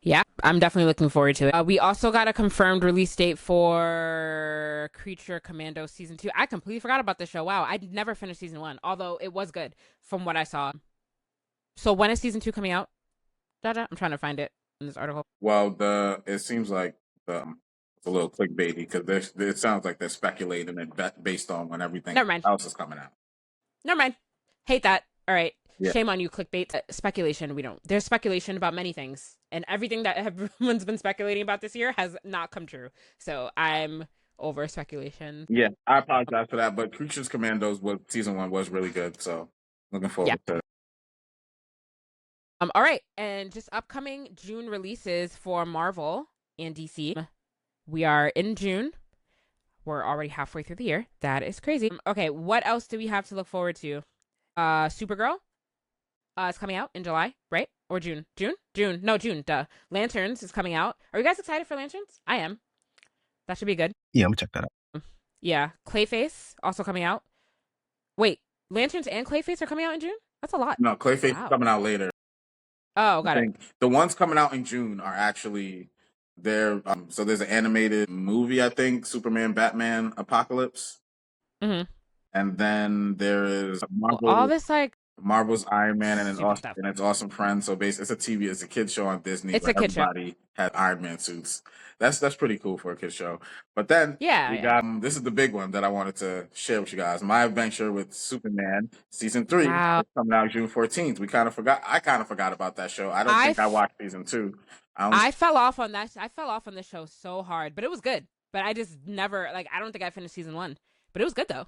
Yeah, I'm definitely looking forward to it. We also got a confirmed release date for Creature Commando Season 2. I completely forgot about this show. Wow, I never finished Season 1, although it was good from what I saw. So when is Season 2 coming out? Jaja? I'm trying to find it in this article. Well, it seems like it's a little clickbaity because it sounds like they're speculating it based on when everything else is coming out. Never mind. Hate that. All right. Yeah. Shame on you, clickbait. Speculation. There's speculation about many things. And everything that everyone's been speculating about this year has not come true. So I'm over speculation. Yeah, I apologize for that. But Creatures Commandos Season 1 was really good. So looking forward to it. All right. And just upcoming June releases for Marvel and DC. We are in June. We're already halfway through the year. That is crazy. Okay, what else do we have to look forward to? Supergirl. It's coming out in July, right? Or June? June. No, June. Duh. Lanterns is coming out. Are you guys excited for Lanterns? I am. That should be good. Yeah, I'm gonna check that out. Yeah. Clayface also coming out. Wait, Lanterns and Clayface are coming out in June? That's a lot. No, Clayface Wow. is coming out later. Oh, got it. The ones coming out in June are actually there. So there's an animated movie, I think, Superman, Batman, Apocalypse, Mm-hmm. and then there is Well, all this like Marvel's Iron Man and stupid stuff. its awesome friends. So basically, it's a kid show on Disney. It's where a kid show. everybody had Iron Man suits. That's pretty cool for a kid show. But then we got this is the big one that I wanted to share with you guys. My Adventure with Superman season 3 Wow. is coming out June 14th. I kind of forgot about that show. I don't think I watched season 2. I fell off on that. I fell off on the show so hard, but it was good. But I just never I don't think I finished season 1, but it was good though.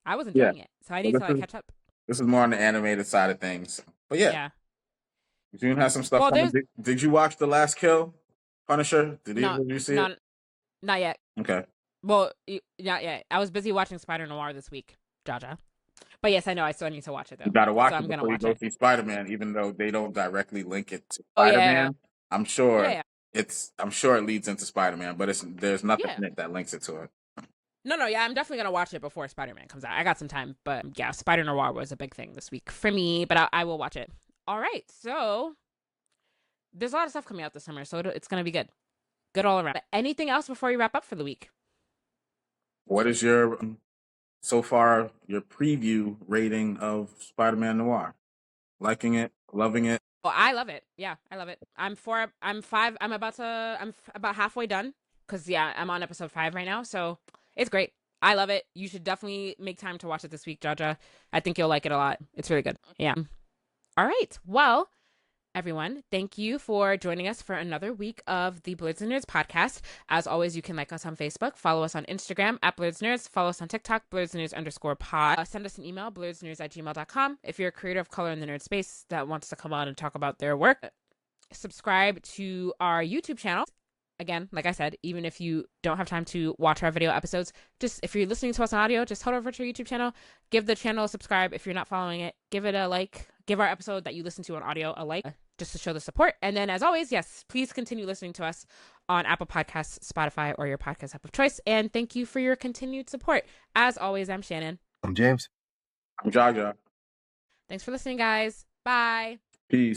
I was enjoying it, so I need to catch up. This is more on the animated side of things. But yeah. June has some stuff coming. Did you watch The Last Kill, Punisher? Did you see it? Not yet. Okay. Well, not yet. I was busy watching Spider Noir this week, Jaja. But yes, I know I still need to watch it though. You gotta watch it before you go see Spider-Man, even though they don't directly link it to Spider-Man. I'm sure it leads into Spider-Man, but there's nothing in it that links it to it. No, I'm definitely gonna watch it before Spider-Man comes out. I got some time, but yeah, Spider Noir was a big thing this week for me, but I will watch it. All right, so there's a lot of stuff coming out this summer, so it's gonna be good all around. But anything else before we wrap up for the week? What is your so far your preview rating of Spider-Man Noir? Liking it, loving it? Well, I love it. Yeah, I love it. I'm about halfway done because I'm on episode 5 right now, so it's great. I love it. You should definitely make time to watch it this week, Jaja. I think you'll like it a lot. It's really good. Yeah. All right. Well, everyone, thank you for joining us for another week of the Blerds and Nerds podcast. As always, you can like us on Facebook, follow us on Instagram @BlerdsNerds, follow us on TikTok, BlerdsNerds_pod. Send us an email, blerdsnerds@gmail.com. If you're a creator of color in the nerd space that wants to come on and talk about their work, subscribe to our YouTube channel. Again, like I said, even if you don't have time to watch our video episodes, just if you're listening to us on audio, just head over to our YouTube channel, give the channel a subscribe. If you're not following it, give it a like, give our episode that you listen to on audio a like, just to show the support. And then as always, yes, please continue listening to us on Apple Podcasts, Spotify, or your podcast app of choice. And thank you for your continued support. As always, I'm Shannon. I'm James. I'm Jaja. Thanks for listening, guys. Bye. Peace.